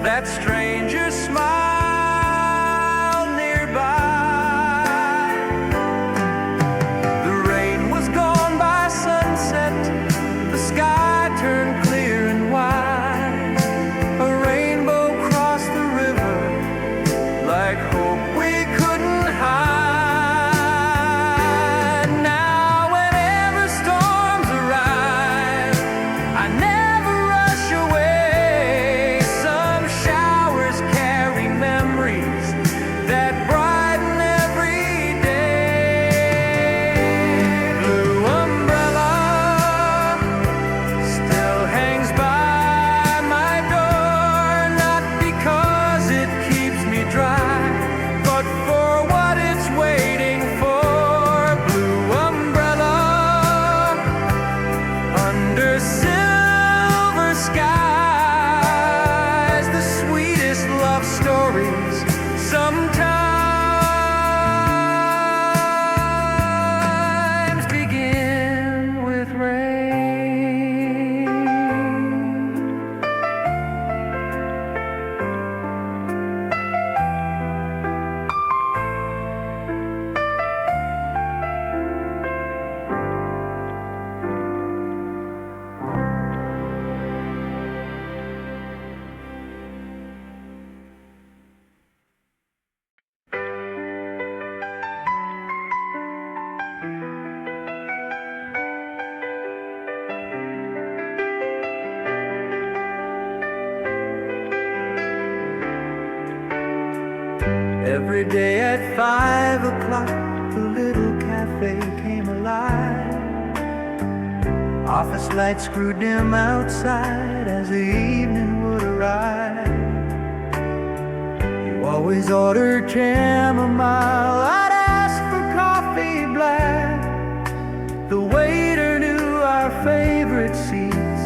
Speaker 1: that stranger smiled nearby. The rain was gone by sunset, the sky turned clear and wide. A rainbow crossed the river like hope we couldn't hide. Now whenever storms arrive, I never rush away. Some showers carry memories that brighten every day. Blue umbrella still hangs by my door, not because it keeps me dry, but for what it's waiting for. Blue umbrella, under silver skies, the sweetest love stories sometimes begin with rain. Every day at 5 o'clock, the little cafe came alive. Office lights grew dim outside as the evening would arrive. You always ordered chamomile, I'd ask for coffee black. The waiter knew our favorite seats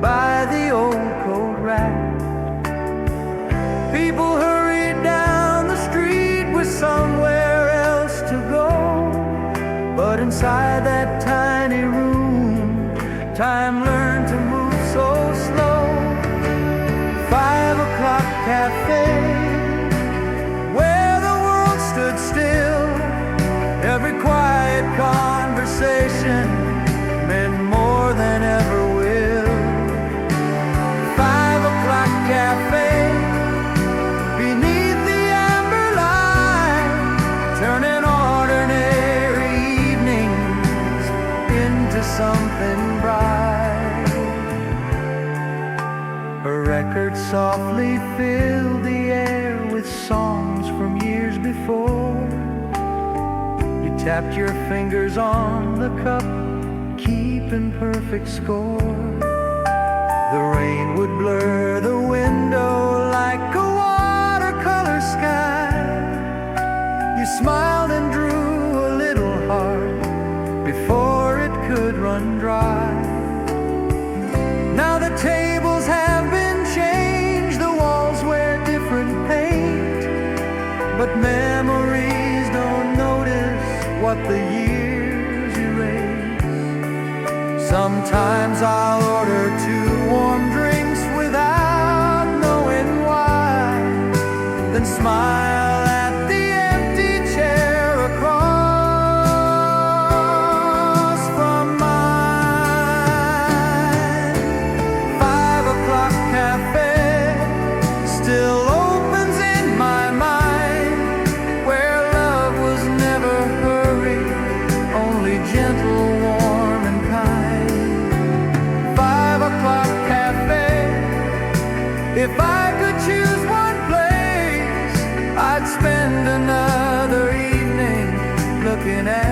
Speaker 1: by the old coat rack. People hurried down the street with somewhere else to go, but inside that tiny room, time learned to move so slow. 5 o'clock cafe, where the world stood still. Every quiet conversation meant more than ever will. 5 o'clock cafe, beneath the amber light, turning ordinary evenings into something bright. A record softly filled the air with songs from years before. You tapped your fingers on the cup, keeping perfect score. The rain would blur the window like a watercolor sky. You smiled and drew a little heart before it could run dry. Now the tables have been changed, what the years erase. Sometimes I'll order 2 warm drinks without knowing why, then smile at the empty chair across from mine. 5 o'clock cafe still opens in my mind, where love was never hurried, only gentle, warm and kind. 5 o'clock cafe, if I could choose one place, I'd spend another evening looking at